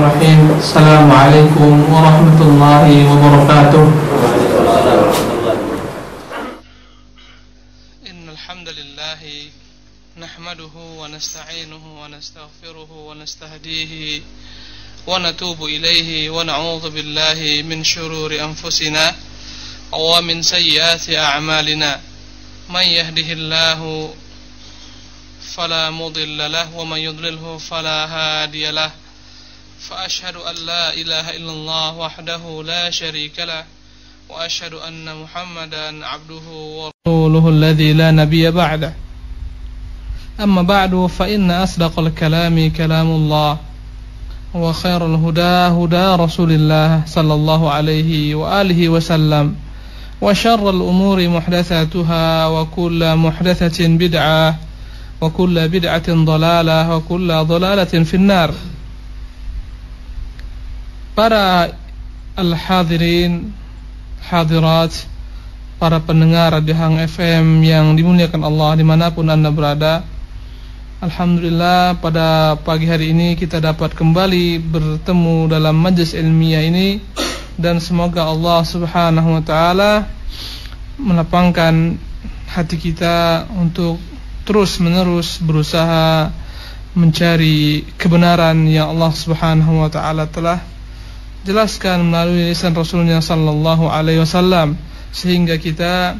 Bismillahirrahmanirrahim. Assalamualaikum warahmatullahi wabarakatuh. Innal hamdalillah nahmaduhu wa nasta'inuhu wa nastaghfiruhu wa nastahdihi wa natubu ilayhi wa na'udzu billahi min shururi anfusina wa min sayyiati a'malina. Man yahdihillahu فلا مضل له ومن يضلله فلا هادي له فأشهد أن لا إله إلا الله وحده لا شريك له وأشهد أن محمدا عبده ورسوله الذي لا نبي بعده. أما بعد فإن أصدق الكلام كلام الله وخير الهدى هدى رسول الله صلى الله عليه وآله وسلم وشر الأمور محدثاتها وكل محدثة بدعة wa kullu bid'atin dhalalah wa kullu dhalalatin finnar. Para al-hadirin hadirat, para pendengar Radio Hang FM yang dimuliakan Allah dimanapun Anda berada, alhamdulillah pada pagi hari ini kita dapat kembali bertemu dalam majlis ilmiah ini, dan semoga Allah subhanahu wa ta'ala melapangkan hati kita untuk terus menerus berusaha mencari kebenaran yang Allah subhanahu wa ta'ala telah jelaskan melalui lisan Rasulnya sallallahu alaihi wasallam, sehingga kita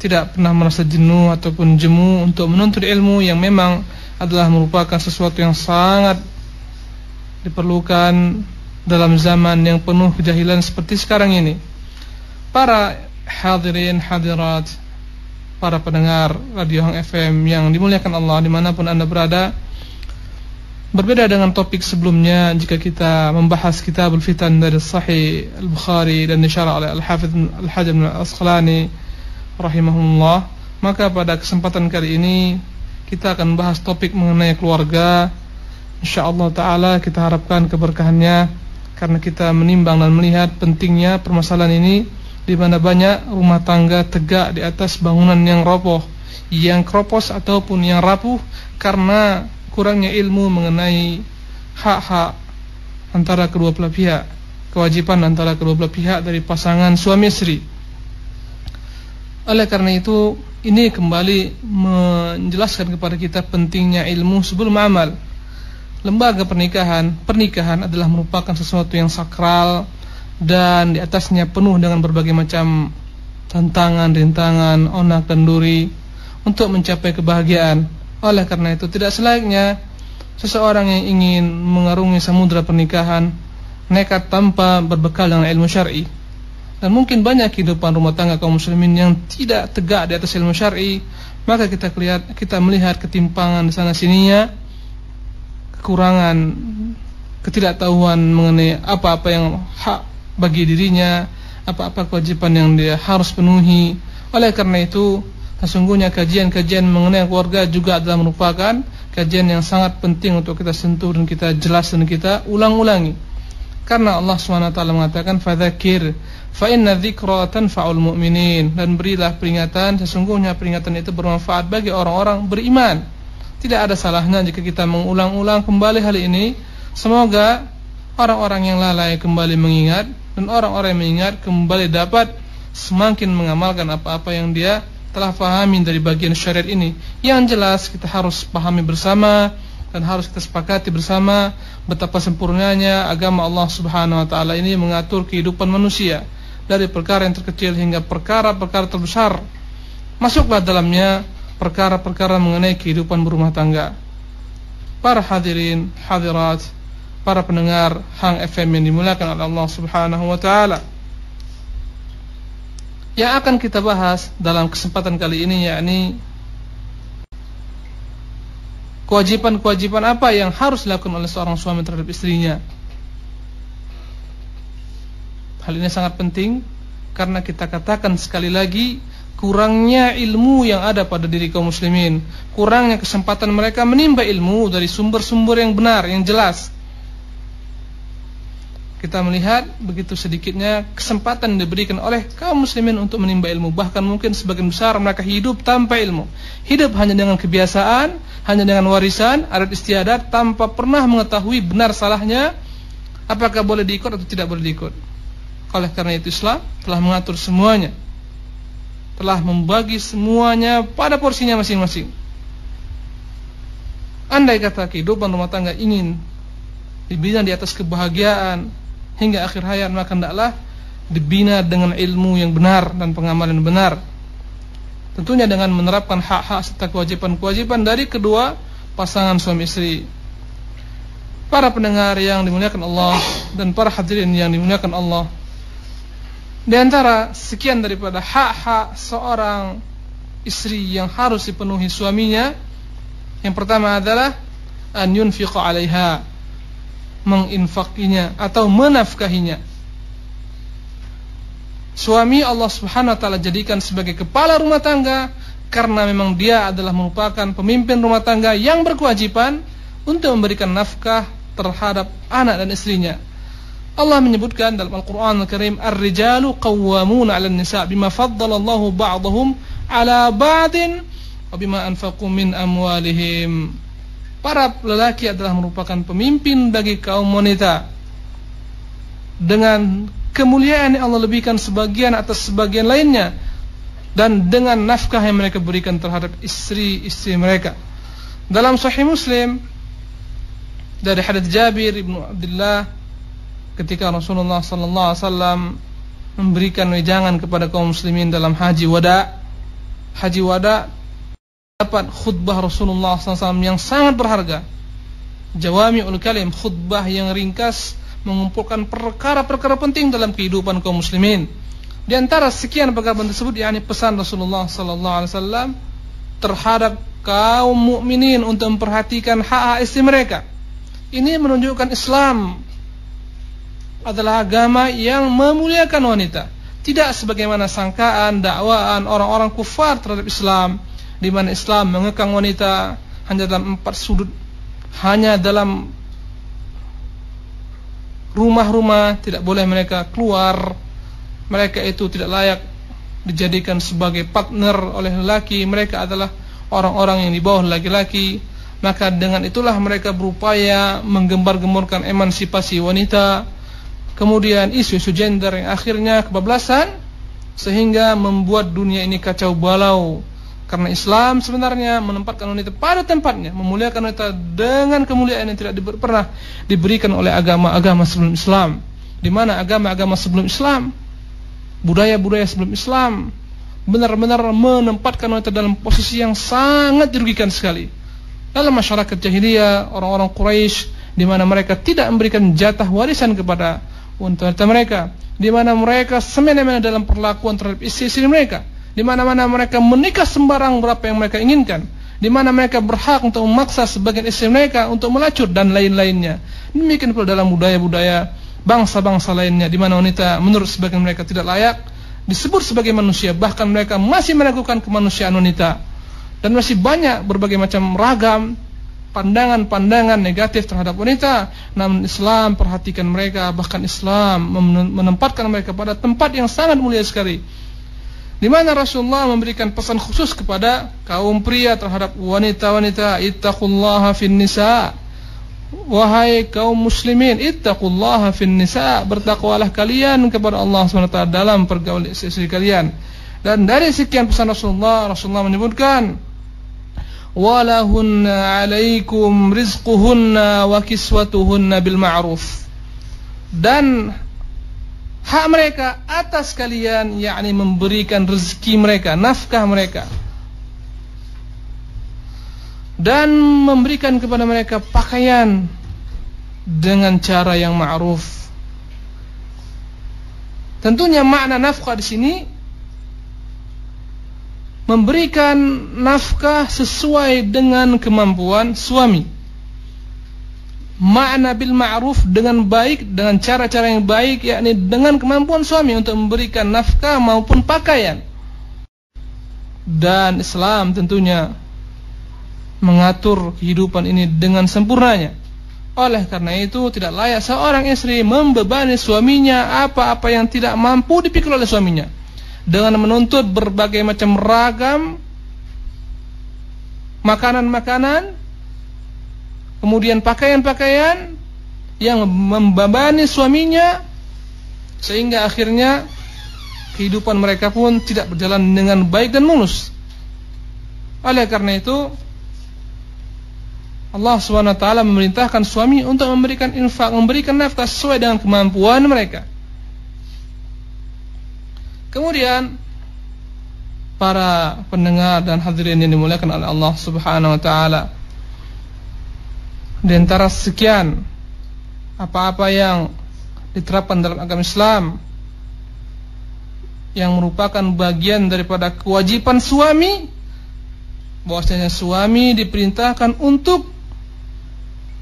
tidak pernah merasa jenuh ataupun jemu untuk menuntut ilmu yang memang adalah merupakan sesuatu yang sangat diperlukan dalam zaman yang penuh kejahilan seperti sekarang ini. Para hadirin hadirat, para pendengar Radio Hang FM yang dimuliakan Allah dimanapun Anda berada, berbeda dengan topik sebelumnya jika kita membahas Kitabul Fitan dari Sahih Al-Bukhari dan disyarah oleh Al-Hafidz Al-Hajar Al-Asqalani rahimahullah, maka pada kesempatan kali ini kita akan membahas topik mengenai keluarga. InsyaAllah ta'ala kita harapkan keberkahannya, karena kita menimbang dan melihat pentingnya permasalahan ini, di mana banyak rumah tangga tegak di atas bangunan yang roboh, yang kropos ataupun yang rapuh karena kurangnya ilmu mengenai hak-hak antara kedua belah pihak, kewajiban antara kedua belah pihak dari pasangan suami istri. Oleh karena itu, ini kembali menjelaskan kepada kita pentingnya ilmu sebelum amal. Lembaga pernikahan adalah merupakan sesuatu yang sakral, dan di atasnya penuh dengan berbagai macam tantangan, rintangan, onak dan duri untuk mencapai kebahagiaan. Oleh karena itu, tidak selayaknya seseorang yang ingin mengarungi samudra pernikahan nekat tanpa berbekal dengan ilmu syar'i. Dan mungkin banyak kehidupan rumah tangga kaum muslimin yang tidak tegak di atas ilmu syar'i, maka kita melihat ketimpangan di sana sininya, kekurangan ketidaktahuan mengenai apa-apa yang hak bagi dirinya, apa-apa kewajiban yang dia harus penuhi. Oleh karena itu, sesungguhnya kajian-kajian mengenai keluarga juga adalah merupakan kajian yang sangat penting untuk kita sentuh dan kita jelas dan kita ulang-ulangi. Karena Allah SWT mengatakan, fadzakir fa inna dzikra tanfa'ul mu'minin, dan berilah peringatan, sesungguhnya peringatan itu bermanfaat bagi orang-orang beriman. Tidak ada salahnya jika kita mengulang-ulang kembali hal ini. Semoga orang-orang yang lalai kembali mengingat, dan orang-orang yang mengingat kembali dapat semakin mengamalkan apa-apa yang dia telah pahami dari bagian syariat ini. Yang jelas kita harus pahami bersama dan harus kita sepakati bersama betapa sempurnanya agama Allah subhanahu wa ta'ala ini mengatur kehidupan manusia, dari perkara yang terkecil hingga perkara-perkara terbesar. Masuklah dalamnya perkara-perkara mengenai kehidupan berumah tangga. Para hadirin hadirat, para pendengar Hang FM yang dimuliakan oleh Allah subhanahu wa ta'ala, yang akan kita bahas dalam kesempatan kali ini yakni kewajiban-kewajiban apa yang harus dilakukan oleh seorang suami terhadap istrinya. Hal ini sangat penting karena kita katakan sekali lagi, kurangnya ilmu yang ada pada diri kaum muslimin, kurangnya kesempatan mereka menimba ilmu dari sumber-sumber yang benar, yang jelas. Kita melihat begitu sedikitnya kesempatan diberikan oleh kaum muslimin untuk menimba ilmu. Bahkan mungkin sebagian besar mereka hidup tanpa ilmu, hidup hanya dengan kebiasaan, hanya dengan warisan, adat istiadat, tanpa pernah mengetahui benar salahnya apakah boleh diikut atau tidak boleh diikut. Oleh karena itu Islam telah mengatur semuanya, telah membagi semuanya pada porsinya masing-masing. Andai kata kehidupan rumah tangga ingin dibina di atas kebahagiaan hingga akhir hayat, maka hendaklah dibina dengan ilmu yang benar dan pengamalan benar. Tentunya dengan menerapkan hak-hak serta kewajiban-kewajiban dari kedua pasangan suami istri. Para pendengar yang dimuliakan Allah dan para hadirin yang dimuliakan Allah, di antara sekian daripada hak-hak seorang istri yang harus dipenuhi suaminya, yang pertama adalah an yunfiqa 'alaiha, menginfakinya atau menafkahinya. Suami Allah Subhanahu wa taala jadikan sebagai kepala rumah tangga karena memang dia adalah merupakan pemimpin rumah tangga yang berkewajiban untuk memberikan nafkah terhadap anak dan istrinya. Allah menyebutkan dalam Al-Qur'an Al-Karim, "Ar-rijalu qawwamuna 'alan nisa' bima faddalallahu ba'dahum 'ala ba'din wa bima anfaqu min amwalihim." Para lelaki adalah merupakan pemimpin bagi kaum wanita dengan kemuliaan yang Allah lebihkan sebagian atas sebagian lainnya, dan dengan nafkah yang mereka berikan terhadap istri-istri mereka. Dalam Sahih Muslim dari hadits Jabir bin Abdullah, ketika Rasulullah sallallahu alaihi wasallam memberikan wejangan kepada kaum muslimin dalam haji wada dapat khutbah Rasulullah SAW yang sangat berharga, jawami'ul kalim, khutbah yang ringkas mengumpulkan perkara-perkara penting dalam kehidupan kaum muslimin. Di antara sekian perkara tersebut, yakni pesan Rasulullah SAW terhadap kaum mukminin untuk memperhatikan hak-hak istri mereka. Ini menunjukkan Islam adalah agama yang memuliakan wanita, tidak sebagaimana sangkaan dakwaan orang-orang kufar terhadap Islam, di mana Islam mengekang wanita hanya dalam 4 sudut, hanya dalam rumah-rumah, tidak boleh mereka keluar, mereka itu tidak layak dijadikan sebagai partner oleh lelaki, mereka adalah orang-orang yang di bawah laki-laki. Maka dengan itulah mereka berupaya menggembar-gemborkan emansipasi wanita, kemudian isu-isu gender yang akhirnya kebablasan, sehingga membuat dunia ini kacau balau. Karena Islam sebenarnya menempatkan wanita pada tempatnya, memuliakan wanita dengan kemuliaan yang tidak pernah diberikan oleh agama-agama sebelum Islam. Di mana agama-agama sebelum Islam, budaya-budaya sebelum Islam benar-benar menempatkan wanita dalam posisi yang sangat dirugikan sekali. Dalam masyarakat jahiliyah, orang-orang Quraisy, di mana mereka tidak memberikan jatah warisan kepada wanita mereka, di mana mereka semena-mena dalam perlakuan terhadap istri-istri mereka, di mana-mana mereka menikah sembarang berapa yang mereka inginkan, di mana mereka berhak untuk memaksa sebagian istri mereka untuk melacur dan lain-lainnya. Demikian pula dalam budaya-budaya bangsa-bangsa lainnya, di mana wanita menurut sebagian mereka tidak layak disebut sebagai manusia, bahkan mereka masih meragukan kemanusiaan wanita, dan masih banyak berbagai macam ragam pandangan-pandangan negatif terhadap wanita. Namun Islam perhatikan mereka, bahkan Islam menempatkan mereka pada tempat yang sangat mulia sekali, di mana Rasulullah memberikan pesan khusus kepada kaum pria terhadap wanita-wanita, ittaqullaha fin nisa, wahai kaum muslimin, ittaqullaha fin nisa, bertakwalah kalian kepada Allah SWT dalam pergaulan istri kalian. Dan dari sekian pesan Rasulullah menyebutkan, walahunna alaikum rizquhunna wa kiswatuhunna bil ma'ruf, dan hak mereka atas kalian, yakni memberikan rezeki mereka, nafkah mereka, dan memberikan kepada mereka pakaian dengan cara yang ma'ruf. Tentunya makna nafkah di sini memberikan nafkah sesuai dengan kemampuan suami. Makna bil ma'ruf, dengan baik, dengan cara-cara yang baik, yakni dengan kemampuan suami untuk memberikan nafkah maupun pakaian. Dan Islam tentunya mengatur kehidupan ini dengan sempurnanya. Oleh karena itu tidak layak seorang istri membebani suaminya apa-apa yang tidak mampu dipikul oleh suaminya, dengan menuntut berbagai macam ragam makanan-makanan, kemudian pakaian-pakaian yang membebani suaminya, sehingga akhirnya kehidupan mereka pun tidak berjalan dengan baik dan mulus. Oleh karena itu Allah SWT memerintahkan suami untuk memberikan infak, memberikan nafkah sesuai dengan kemampuan mereka. Kemudian para pendengar dan hadirin yang dimuliakan oleh Allah Subhanahu wa taala, di antara sekian apa-apa yang diterapkan dalam agama Islam yang merupakan bagian daripada kewajiban suami, bahwasanya suami diperintahkan untuk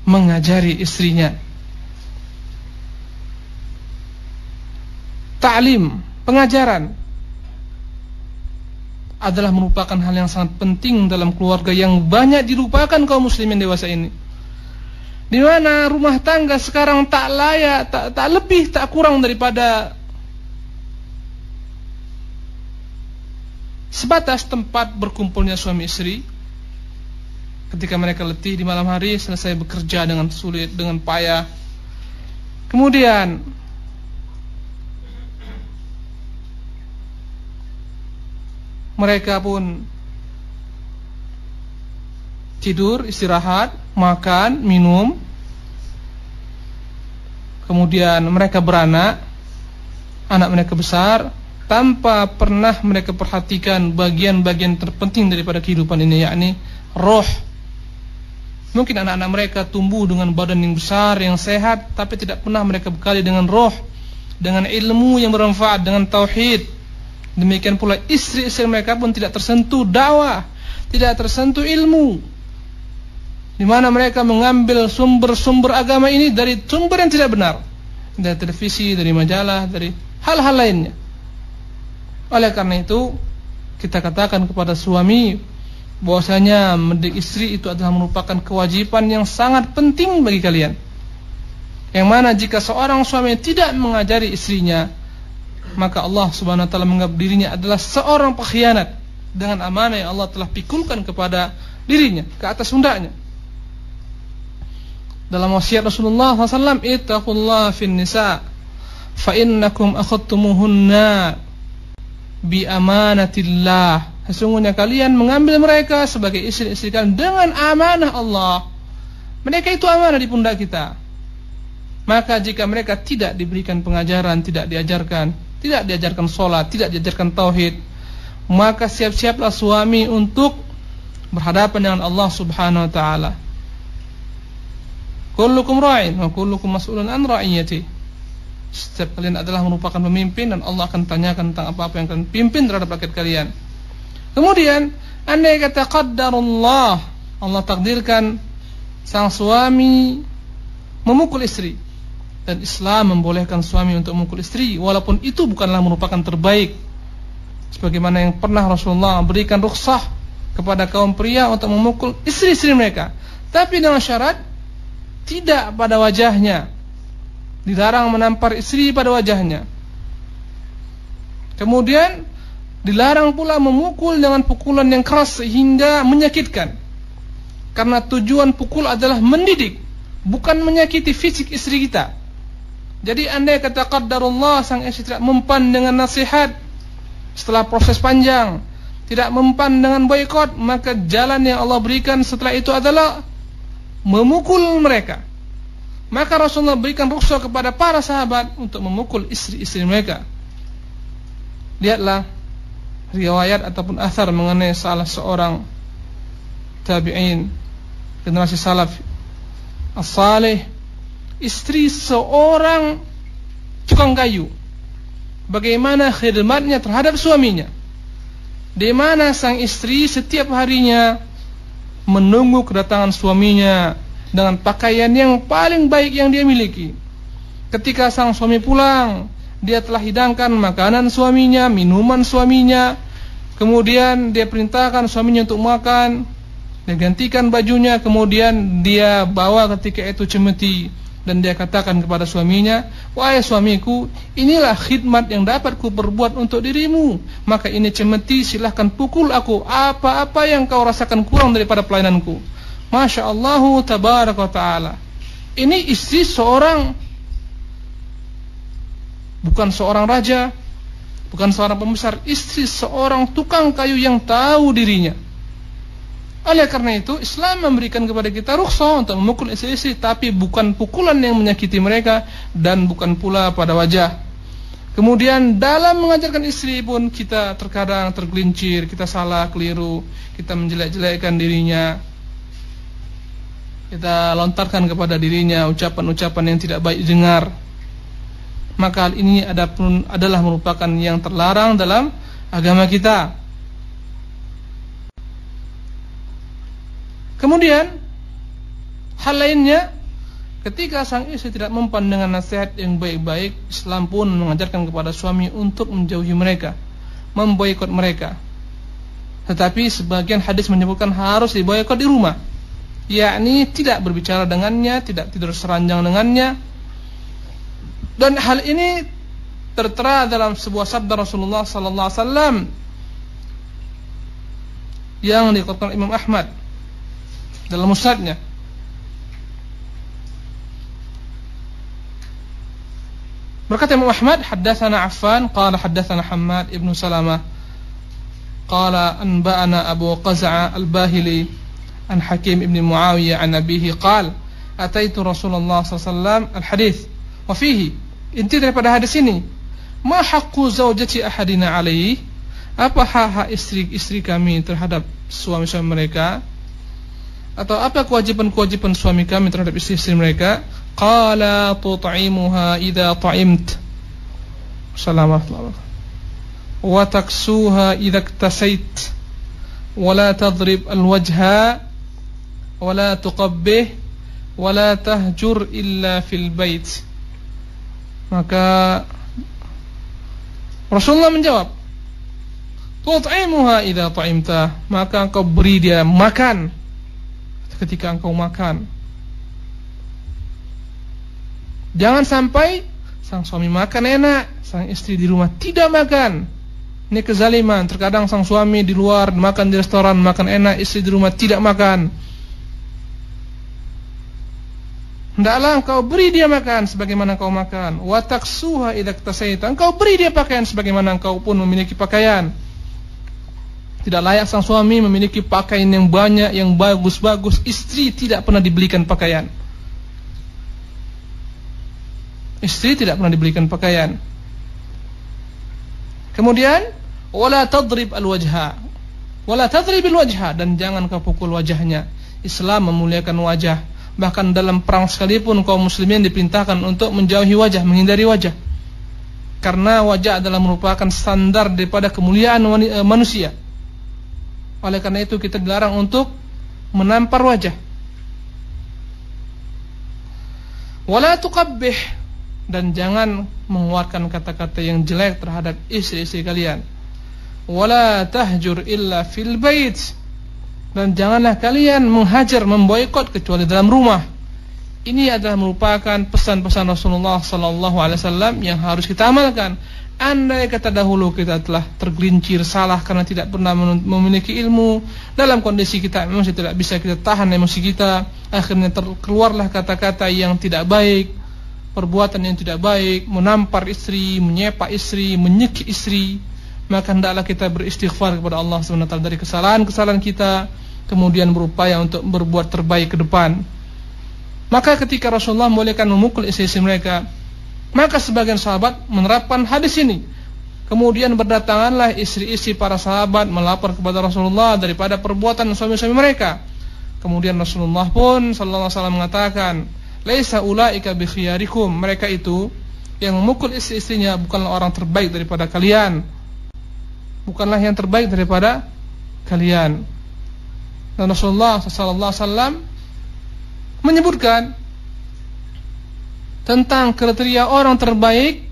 mengajari istrinya. Ta'lim, pengajaran adalah merupakan hal yang sangat penting dalam keluarga yang banyak dilupakan kaum muslimin dewasa ini. Di mana rumah tangga sekarang tak layak, tak lebih, tak kurang daripada sebatas tempat berkumpulnya suami istri ketika mereka letih di malam hari, selesai bekerja dengan sulit, dengan payah. Kemudian mereka pun tidur, istirahat, makan, minum. Kemudian mereka beranak, anak mereka besar, tanpa pernah mereka perhatikan bagian-bagian terpenting daripada kehidupan ini, yakni roh. Mungkin anak-anak mereka tumbuh dengan badan yang besar, yang sehat, tapi tidak pernah mereka bekali dengan roh, dengan ilmu yang bermanfaat, dengan tauhid. Demikian pula istri-istri mereka pun tidak tersentuh dakwah, tidak tersentuh ilmu, di mana mereka mengambil sumber-sumber agama ini dari sumber yang tidak benar, dari televisi, dari majalah, dari hal-hal lainnya. Oleh karena itu kita katakan kepada suami bahwasanya mendidik istri itu adalah merupakan kewajiban yang sangat penting bagi kalian. Yang mana jika seorang suami tidak mengajari istrinya, maka Allah Subhanahu wa taala menganggap dirinya adalah seorang pengkhianat dengan amanah yang Allah telah pikulkan kepada dirinya, ke atas pundaknya. Dalam wasiat Rasulullah SAW, ittaqullaha fin nisa fa innakum akhadtumuhunna bi amanatillah. Sesungguhnya kalian mengambil mereka sebagai istri-istri kalian dengan amanah Allah. Mereka itu amanah di pundak kita. Maka jika mereka tidak diberikan pengajaran, tidak diajarkan sholat, tidak diajarkan tauhid, maka siap-siaplah suami untuk berhadapan dengan Allah Subhanahu wa taala. Kullukum ra'in wa kullukum mas'ulun an ra'iyati. Setiap kalian adalah merupakan pemimpin dan Allah akan tanyakan tentang apa-apa yang kalian pimpin terhadap rakyat kalian. Kemudian andai kata qaddarullah, Allah takdirkan sang suami memukul istri, dan Islam membolehkan suami untuk memukul istri, walaupun itu bukanlah merupakan terbaik, sebagaimana yang pernah Rasulullah berikan rukhsah kepada kaum pria untuk memukul istri-istri mereka, tapi dengan syarat tidak pada wajahnya, dilarang menampar istri pada wajahnya. Kemudian dilarang pula memukul dengan pukulan yang keras sehingga menyakitkan, karena tujuan pukul adalah mendidik, bukan menyakiti fisik istri kita. Jadi andai kata qaddarullah sang istri tidak mempan dengan nasihat setelah proses panjang, tidak mempan dengan boikot, maka jalan yang Allah berikan setelah itu adalah memukul mereka. Maka Rasulullah berikan rukhsah kepada para sahabat untuk memukul istri-istri mereka. Lihatlah riwayat ataupun athar mengenai salah seorang tabi'in, generasi salaf as-salih, istri seorang tukang kayu, bagaimana khidmatnya terhadap suaminya, di mana sang istri setiap harinya menunggu kedatangan suaminya dengan pakaian yang paling baik yang dia miliki. Ketika sang suami pulang, dia telah hidangkan makanan suaminya, minuman suaminya, kemudian dia perintahkan suaminya untuk makan, dia gantikan bajunya, kemudian dia bawa ketika itu cemeti, dan dia katakan kepada suaminya, wahai suamiku, inilah khidmat yang dapat ku perbuat untuk dirimu, maka ini cemeti, silahkan pukul aku apa-apa yang kau rasakan kurang daripada pelayananku. Masya Allah tabaraka wa ta'ala. Ini istri seorang, bukan seorang raja, bukan seorang pembesar, istri seorang tukang kayu yang tahu dirinya. Oleh karena itu Islam memberikan kepada kita rukhsah untuk memukul istri-istri, tapi bukan pukulan yang menyakiti mereka dan bukan pula pada wajah. Kemudian dalam mengajarkan istri pun kita terkadang tergelincir, kita salah, keliru, kita menjelek-jelekkan dirinya, kita lontarkan kepada dirinya ucapan-ucapan yang tidak baik didengar. Maka hal ini adalah merupakan yang terlarang dalam agama kita. Kemudian hal lainnya, ketika sang istri tidak mempan dengan nasihat yang baik-baik, Islam pun mengajarkan kepada suami untuk menjauhi mereka, memboikot mereka. Tetapi sebagian hadis menyebutkan harus diboikot di rumah, yakni tidak berbicara dengannya, tidak tidur seranjang dengannya. Dan hal ini tertera dalam sebuah sabda Rasulullah sallallahu alaihi wasallam yang dikutip Imam Ahmad dalam musnadnya. Berkata Imam Ahmad, haddatsana Affan qala haddatsana Hammad ibn Salamah qala anba'ana Abu Qaz'a al-Bahili an Hakim ibn Muawiyah an abihi qala ataitu Rasulullah sallallahu alaihi wasallam al-hadits wa fihi, inti daripada hadis ini, ma haqqu zaujati ahadina alaihi, apa hak istri-istri kami terhadap suami-suami mereka, atau apa kewajiban-kewajiban suami kami terhadap istri-istri mereka. Qala tut'imuha idza ta'imt, Assalamualaikum, wa taksuha idza iktasait, wa la tadrib al-wajha, wa la tuqabbih, wa la tahjur illa fil bait. Maka Rasulullah menjawab, tut'imuha idza ta'imta, maka engkau beri dia makan ketika engkau makan. Jangan sampai sang suami makan enak, sang istri di rumah tidak makan. Ini kezaliman. Terkadang sang suami di luar makan di restoran, makan enak, istri di rumah tidak makan. Hendaklah engkau beri dia makan sebagaimana engkau makan. Wa taksuha idza iktasaita, engkau beri dia pakaian sebagaimana engkau pun memiliki pakaian. Tidak layak sang suami memiliki pakaian yang banyak, yang bagus-bagus, istri tidak pernah dibelikan pakaian. Istri tidak pernah dibelikan pakaian. Kemudian wala tadrib al-wajha, wala tadrib al-wajha, dan jangan kau pukul wajahnya. Islam memuliakan wajah. Bahkan dalam perang sekalipun kaum muslimin diperintahkan untuk menjauhi wajah, menghindari wajah. Karena wajah adalah merupakan standar daripada kemuliaan manusia. Oleh karena itu kita dilarang untuk menampar wajah. Wala tuqabbih, dan jangan mengeluarkan kata-kata yang jelek terhadap istri-istri kalian. Wala tahjur illa fil bait, dan janganlah kalian menghajar, memboikot kecuali dalam rumah. Ini adalah merupakan pesan-pesan Rasulullah sallallahu alaihi wasallam yang harus kita amalkan. Andai kata dahulu kita telah tergelincir, salah karena tidak pernah memiliki ilmu, dalam kondisi kita memang tidak bisa kita tahan emosi kita, akhirnya keluarlah kata-kata yang tidak baik, perbuatan yang tidak baik, menampar istri, menyepak istri, menyekik istri. Maka hendaklah kita beristighfar kepada Allah SWT dari kesalahan-kesalahan kita, kemudian berupaya untuk berbuat terbaik ke depan. Maka ketika Rasulullah membolehkan memukul istri-istri mereka, maka sebagian sahabat menerapkan hadis ini. Kemudian berdatanganlah istri-istri para sahabat melapor kepada Rasulullah daripada perbuatan suami-suami mereka. Kemudian Rasulullah pun sallallahu alaihi wasallam mengatakan, laisa ulaika bi khiyarikum, mereka itu yang memukul istri-istrinya bukanlah orang terbaik daripada kalian, bukanlah yang terbaik daripada kalian. Dan Rasulullah sallallahu alaihi wasallam menyebutkan tentang kriteria orang terbaik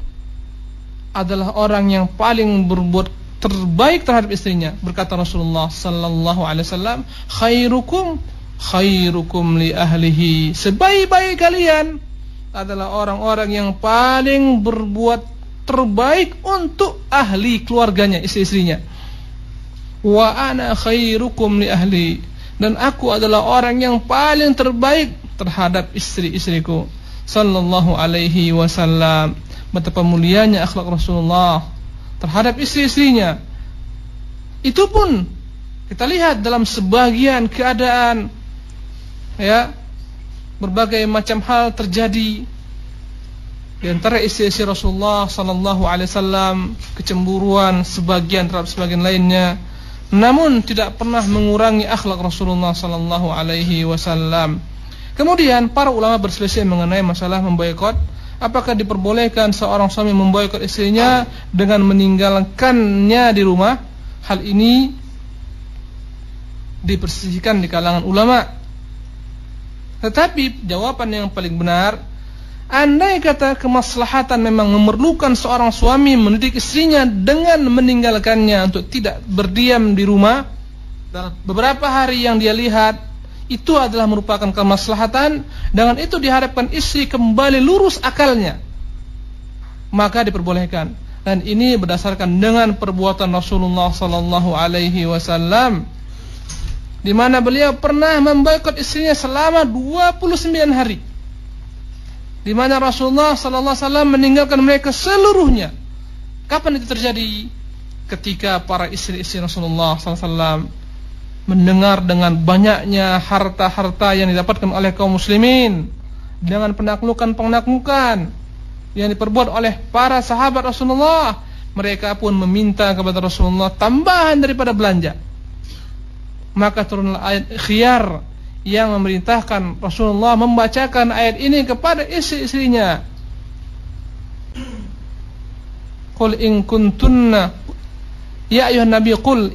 adalah orang yang paling berbuat terbaik terhadap istrinya. Berkata Rasulullah sallallahu alaihi wasallam, khairukum li ahlihi, sebaik-baik kalian adalah orang-orang yang paling berbuat terbaik untuk ahli keluarganya, istri-istrinya. Wa ana khairukum li ahli, dan aku adalah orang yang paling terbaik terhadap istri-istriku sallallahu alaihi wasallam. Betapa mulianya akhlak Rasulullah terhadap istri-istrinya. Itu pun kita lihat dalam sebagian keadaan, ya, berbagai macam hal terjadi di antara istri-istri Rasulullah sallallahu alaihi wasallam, kecemburuan sebagian terhadap sebagian lainnya, namun tidak pernah mengurangi akhlak Rasulullah sallallahu alaihi wasallam. Kemudian para ulama berselisih mengenai masalah memboikot. Apakah diperbolehkan seorang suami memboikot istrinya dengan meninggalkannya di rumah? Hal ini diperselisihkan di kalangan ulama. Tetapi jawaban yang paling benar, andai kata kemaslahatan memang memerlukan seorang suami mendidik istrinya dengan meninggalkannya untuk tidak berdiam di rumah dalam beberapa hari yang dia lihat, itu adalah merupakan kemaslahatan, dengan itu diharapkan istri kembali lurus akalnya, maka diperbolehkan. Dan ini berdasarkan dengan perbuatan Rasulullah sallallahu alaihi wasallam, di mana beliau pernah memboikot istrinya selama 29 hari. Di mana Rasulullah sallallahu alaihi wasallam meninggalkan mereka seluruhnya. Kapan itu terjadi? Ketika para istri-istri Rasulullah sallallahu alaihi wasallam mendengar dengan banyaknya harta-harta yang didapatkan oleh kaum muslimin, dengan penaklukan-penaklukan yang diperbuat oleh para sahabat Rasulullah, mereka pun meminta kepada Rasulullah tambahan daripada belanja. Maka turunlah ayat khiyar yang memerintahkan Rasulullah membacakan ayat ini kepada istri-istrinya. Qul in kuntunna, ya ayuhan nabi, qul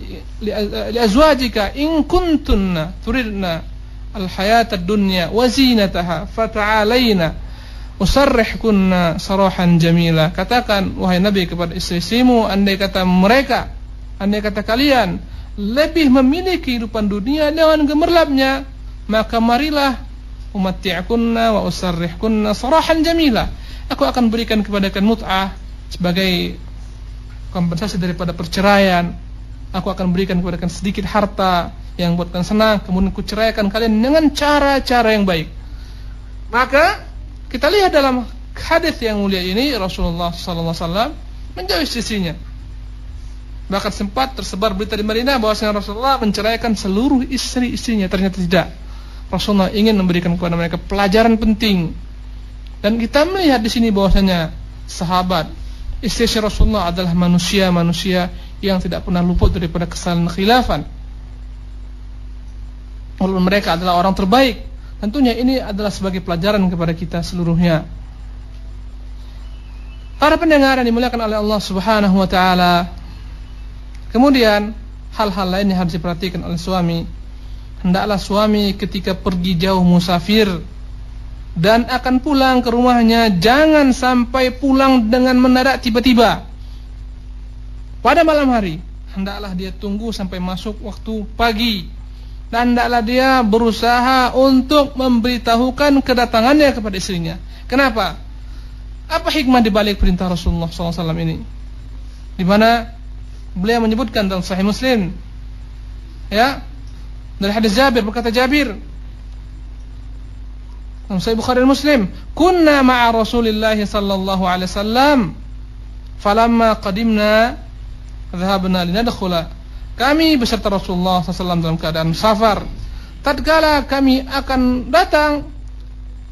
li azwajika in kuntunna turidna al-hayata ad-dunya wa zinataha fata'alaina usarrihkunna sarahan jamila. Katakan wahai Nabi kepada istri-istrimu, andai kata mereka, andai kata kalian lebih memilih kehidupan dunia dengan gemerlapnya, maka marilah umatti'kunna wa usarrihkunna sarahan jamila. Aku akan berikan kepada kalian mut'ah sebagai kompensasi daripada perceraian. Aku akan berikan kepada kalian sedikit harta yang buat kalian senang, kemudian ku ceraikan kalian dengan cara-cara yang baik. Maka kita lihat dalam hadis yang mulia ini, Rasulullah sallallahu alaihi wasallam menjauhi istrinya. Bahkan sempat tersebar berita di Madinah bahwasanya Rasulullah menceraikan seluruh istri-istrinya. Ternyata tidak. Rasulullah ingin memberikan kepada mereka pelajaran penting. Dan kita melihat di sini bahwasanya sahabat, istri Rasulullah adalah manusia-manusia yang tidak pernah luput daripada kesalahan khilafan. Walaupun mereka adalah orang terbaik, tentunya ini adalah sebagai pelajaran kepada kita seluruhnya. Para pendengar yang dimuliakan oleh Allah Subhanahu wa taala, kemudian hal-hal lain yang harus diperhatikan oleh suami. Hendaklah suami ketika pergi jauh musafir dan akan pulang ke rumahnya, jangan sampai pulang dengan mendadak tiba-tiba. Pada malam hari, hendaklah dia tunggu sampai masuk waktu pagi, dan hendaklah dia berusaha untuk memberitahukan kedatangannya kepada istrinya. Kenapa? Apa hikmah dibalik perintah Rasulullah SAW ini? Di mana beliau menyebutkan dalam Sahih Muslim, ya, dari hadis Jabir, berkata Jabir dalam Sahih Bukhari dan Muslim, kunna ma'a Rasulillah sallallahu alaihi wasallam falamma qadimna dhahabna linadkhula. Kami beserta Rasulullah SAW dalam keadaan safar. Tatkala kami akan datang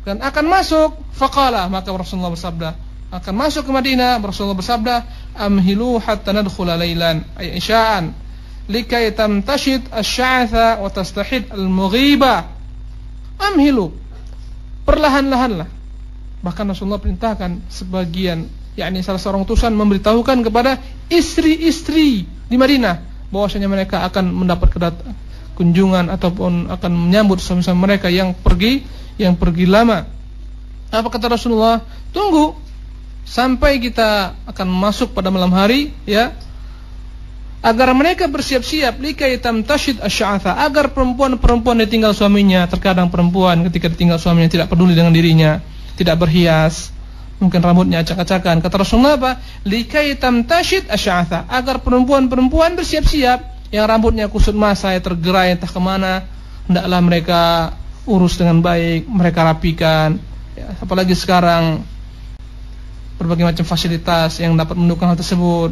dan akan masuk, faqala, maka Rasulullah bersabda, akan masuk ke Madinah, Rasulullah bersabda, amhilu hatta nadkhula lailan, ay isya'an, likai tamtashid asy-sya'atha wa tastahid al-mughiba. Amhilu, perlahan-lahanlah. Bahkan Rasulullah perintahkan sebagian, yakni salah seorang utusan memberitahukan kepada istri-istri di Madinah bahwasanya mereka akan mendapat kunjungan ataupun akan menyambut suami-suami mereka yang pergi lama. Apa kata Rasulullah? Tunggu sampai kita akan masuk pada malam hari, ya, agar mereka bersiap-siap, likai tamtashid asy-sya'atha, agar perempuan-perempuan ditinggal suaminya. Terkadang perempuan ketika ditinggal suaminya tidak peduli dengan dirinya, tidak berhias, mungkin rambutnya acak-acakan. Kata Rasulullah apa? Likai tamtashid asy-sya'atha, agar perempuan-perempuan bersiap-siap yang rambutnya kusut masai, tergerai entah kemana, hendaklah mereka urus dengan baik, mereka rapikan. Ya, apalagi sekarang berbagai macam fasilitas yang dapat mendukung hal tersebut,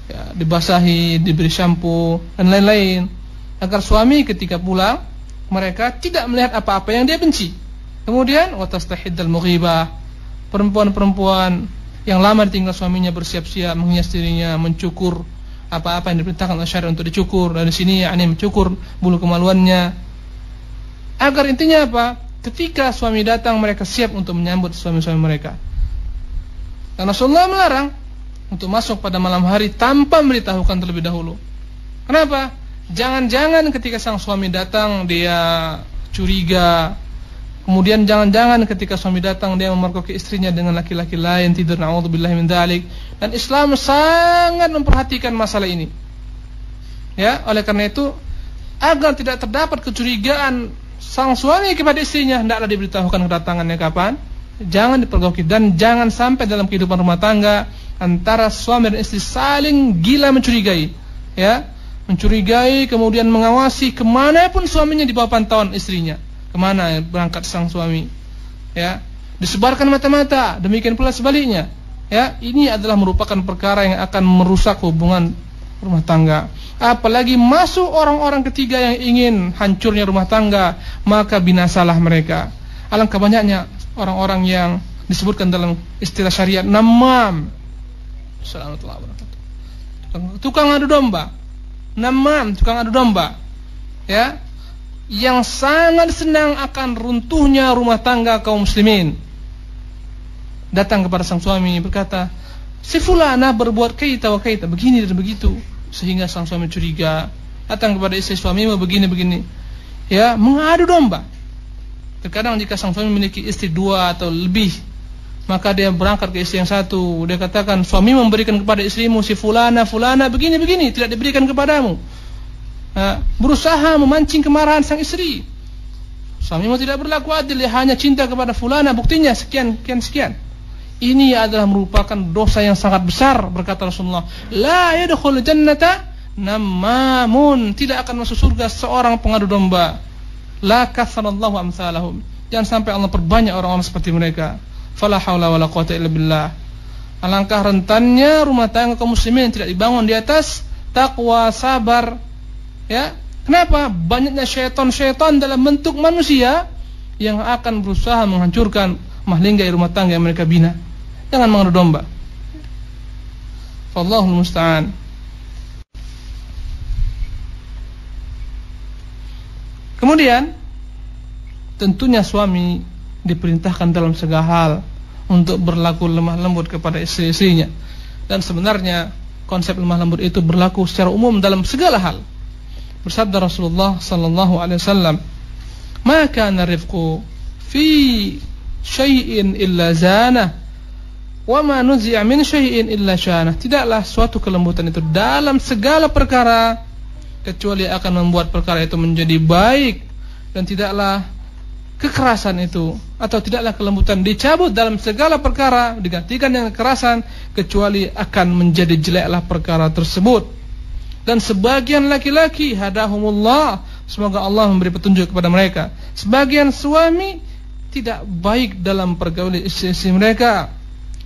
ya, dibasahi, diberi shampoo dan lain-lain, agar suami ketika pulang mereka tidak melihat apa-apa yang dia benci. Kemudian watastahiddal mughibah, perempuan-perempuan yang lama ditinggal suaminya bersiap-siap menghias dirinya, mencukur apa-apa yang diperintahkan oleh syariat untuk dicukur. Dan di sini yakni mencukur bulu kemaluannya, agar intinya apa? Ketika suami datang mereka siap untuk menyambut suami-suami mereka. Dan Rasulullah melarang untuk masuk pada malam hari tanpa memberitahukan terlebih dahulu. Kenapa? Jangan-jangan ketika sang suami datang dia curiga. Kemudian jangan-jangan ketika suami datang dia memergoki istrinya dengan laki-laki lain tidur, na'udzubillahi min dzalik. Dan Islam sangat memperhatikan masalah ini. Ya, oleh karena itu agar tidak terdapat kecurigaan sang suami kepada istrinya, hendaklah diberitahukan kedatangannya kapan. Jangan dipergoki dan jangan sampai dalam kehidupan rumah tangga antara suami dan istri saling gila mencurigai, ya, mencurigai kemudian mengawasi kemanapun suaminya di bawah pantauan istrinya, kemana berangkat sang suami, ya, disebarkan mata-mata. Demikian pula sebaliknya, ya, ini adalah merupakan perkara yang akan merusak hubungan rumah tangga. Apalagi masuk orang-orang ketiga yang ingin hancurnya rumah tangga, maka binasalah mereka. Alangkah banyaknya orang-orang yang disebutkan dalam istilah syariat namam. Assalamualaikum warahmatullahi wabarakatuh. Tukang adu domba. Namam, tukang adu domba. Ya, yang sangat senang akan runtuhnya rumah tangga kaum muslimin. Datang kepada sang suami berkata, "Si fulana berbuat kaita wa kaita, begini dan begitu." Sehingga sang suami curiga. Datang kepada istri suamimu begini-begini. Ya, mengadu domba. Terkadang jika sang suami memiliki istri 2 atau lebih, maka dia berangkat ke istri yang satu. Dia katakan, suami memberikan kepada istrimu si fulana begini-begini, tidak diberikan kepadamu. Berusaha memancing kemarahan sang istri. Suamimu tidak berlaku adil, dia hanya cinta kepada fulana, buktinya sekian. Ini adalah merupakan dosa yang sangat besar. Berkata Rasulullah, la yadkhul jannata namamun, tidak akan masuk surga seorang pengadu domba. La katharallahu amsalahum, jangan sampai Allah perbanyak orang-orang seperti mereka. Fala haula wala quwata illa billah. Alangkah rentannya rumah tangga kaum muslimin tidak dibangun di atas takwa, sabar. Ya, kenapa? Banyaknya syaitan-syaitan dalam bentuk manusia yang akan berusaha menghancurkan, mahlinggai rumah tangga yang mereka bina. Jangan mengadu domba. Wallahul musta'an. Kemudian tentunya suami diperintahkan dalam segala hal untuk berlaku lemah lembut kepada istri-istrinya. Dan sebenarnya konsep lemah lembut itu berlaku secara umum dalam segala hal. Bersabda Rasulullah sallallahu alaihi wasallam, "Ma kana rifqu fi syai'in illa zanah, wa ma nuzi'a min syai'in illa syanah." Tidaklah suatu kelembutan itu dalam segala perkara kecuali akan membuat perkara itu menjadi baik, dan tidaklah kekerasan itu atau tidaklah kelembutan dicabut dalam segala perkara digantikan dengan kekerasan kecuali akan menjadi jeleklah perkara tersebut. Dan sebagian laki-laki hadahumullah, semoga Allah memberi petunjuk kepada mereka, sebagian suami tidak baik dalam pergaulan istri-istri mereka,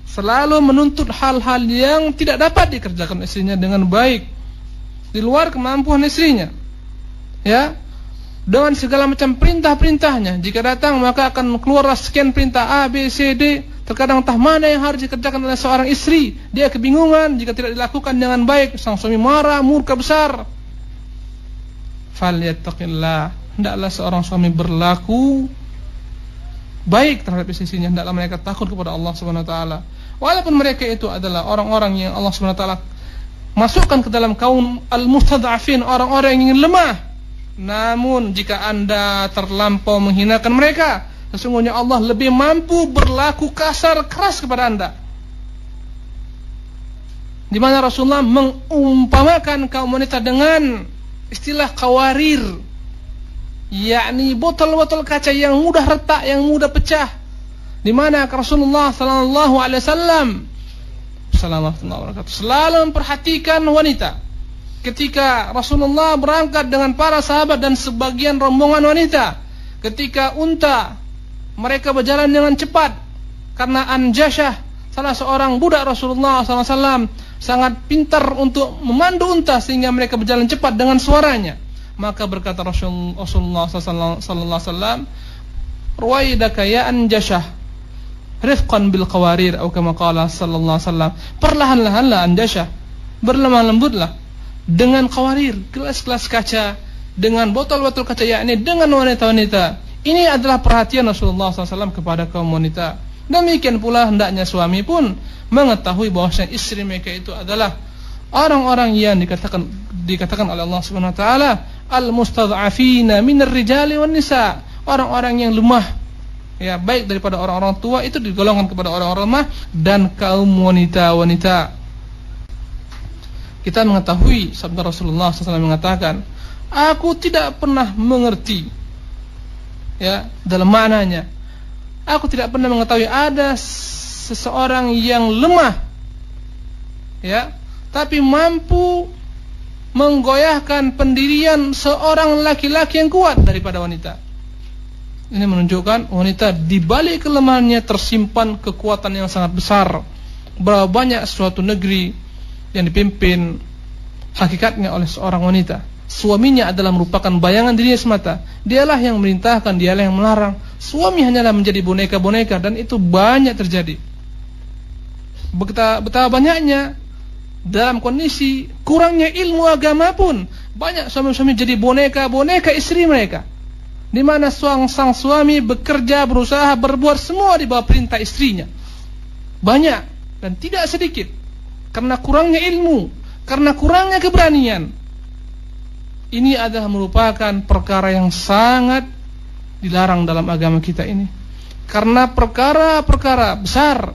selalu menuntut hal-hal yang tidak dapat dikerjakan istrinya dengan baik, di luar kemampuan istrinya, ya, dengan segala macam perintah-perintahnya. Jika datang maka akan keluar sekian perintah A, B, C, D. Terkadang entah mana yang harus dikerjakan oleh seorang istri. Dia kebingungan jika tidak dilakukan dengan baik. Sang suami marah, murka besar. Falyattaqillah, hendaklah seorang suami berlaku baik terhadap istrinya. Hendaklah mereka takut kepada Allah Subhanahu wa taala. Walaupun mereka itu adalah orang-orang yang Allah Subhanahu wa taala masukkan ke dalam kaum al-mustad'afin, orang-orang yang ingin lemah. Namun jika Anda terlampau menghinakan mereka, sesungguhnya Allah lebih mampu berlaku kasar, keras kepada Anda. Di mana Rasulullah mengumpamakan kaum wanita dengan istilah kawarir, yakni botol-botol kaca yang mudah retak, yang mudah pecah. Di mana Rasulullah sallallahu alaihi wasallam selalu memperhatikan wanita. Ketika Rasulullah berangkat dengan para sahabat dan sebagian rombongan wanita, ketika unta mereka berjalan dengan cepat, karena Anjashah, salah seorang budak Rasulullah SAW, sangat pintar untuk memandu unta sehingga mereka berjalan cepat dengan suaranya. Maka berkata Rasulullah SAW, "Ruwaidaka ya Anjashah, rifqan bil qawarir," atau kama qala sallallahu alaihi wasallam, perlahan-lahanlah Anjashah, berlemah lembutlah dengan qawarir, gelas-gelas kaca, dengan botol-botol kaca, yakni dengan wanita-wanita. Ini adalah perhatian Rasulullah SAW kepada kaum wanita. Demikian pula hendaknya suami pun mengetahui bahwasanya istri mereka itu adalah orang-orang yang dikatakan oleh Allah Subhanahu wa taala al-mustad'afina minar rijali wan nisa, orang-orang yang lemah, ya, baik daripada orang-orang tua itu digolongkan kepada orang-orang lemah dan kaum wanita-wanita. Kita mengetahui sabda Rasulullah SAW mengatakan, "Aku tidak pernah mengerti," ya, dalam maknanya, aku tidak pernah mengetahui ada seseorang yang lemah, ya, tapi mampu menggoyahkan pendirian seorang laki-laki yang kuat daripada wanita. Ini menunjukkan wanita di balik kelemahannya tersimpan kekuatan yang sangat besar. Berapa banyak suatu negeri yang dipimpin hakikatnya oleh seorang wanita. Suaminya adalah merupakan bayangan dirinya semata. Dialah yang memerintahkan, dialah yang melarang. Suami hanyalah menjadi boneka-boneka, dan itu banyak terjadi. Betapa banyaknya dalam kondisi kurangnya ilmu agama pun banyak suami-suami jadi boneka-boneka istri mereka, di mana sang suami bekerja, berusaha, berbuat semua di bawah perintah istrinya. Banyak dan tidak sedikit, karena kurangnya ilmu, karena kurangnya keberanian. Ini adalah merupakan perkara yang sangat dilarang dalam agama kita ini. Karena perkara-perkara besar,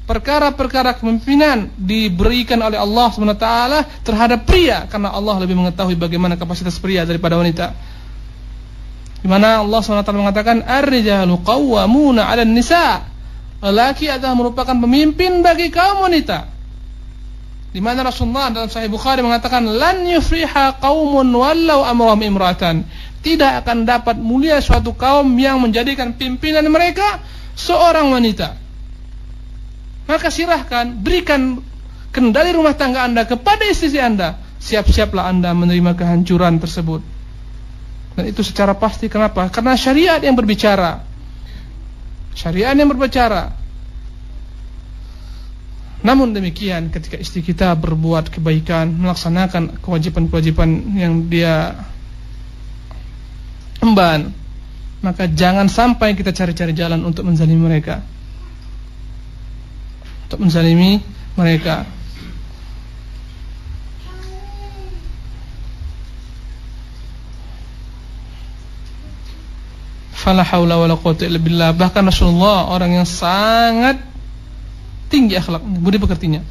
perkara-perkara kepemimpinan diberikan oleh Allah SWT terhadap pria, karena Allah lebih mengetahui bagaimana kapasitas pria daripada wanita. Di mana Allah SWT mengatakan, "Ar-rijalu qawwamuna 'alan nisa." Lelaki adalah merupakan pemimpin bagi kaum wanita. Di mana Rasulullah dalam Sahih Bukhari mengatakan, "Lan yufriha qaumun wallau amrahum imra'atan." Tidak akan dapat mulia suatu kaum yang menjadikan pimpinan mereka seorang wanita. Maka silahkan berikan kendali rumah tangga Anda kepada istri Anda. Siap-siaplah Anda menerima kehancuran tersebut. Dan itu secara pasti. Kenapa? Karena syariat yang berbicara. Syariat yang berbicara. Namun demikian, ketika istri kita berbuat kebaikan, melaksanakan kewajiban-kewajiban yang dia emban, maka jangan sampai kita cari-cari jalan untuk menzalimi mereka. Untuk menzalimi mereka. Fala haula wala quwwata illa billah. Bahkan Rasulullah orang yang sangat tinggi akhlaknya, budi pekertinya.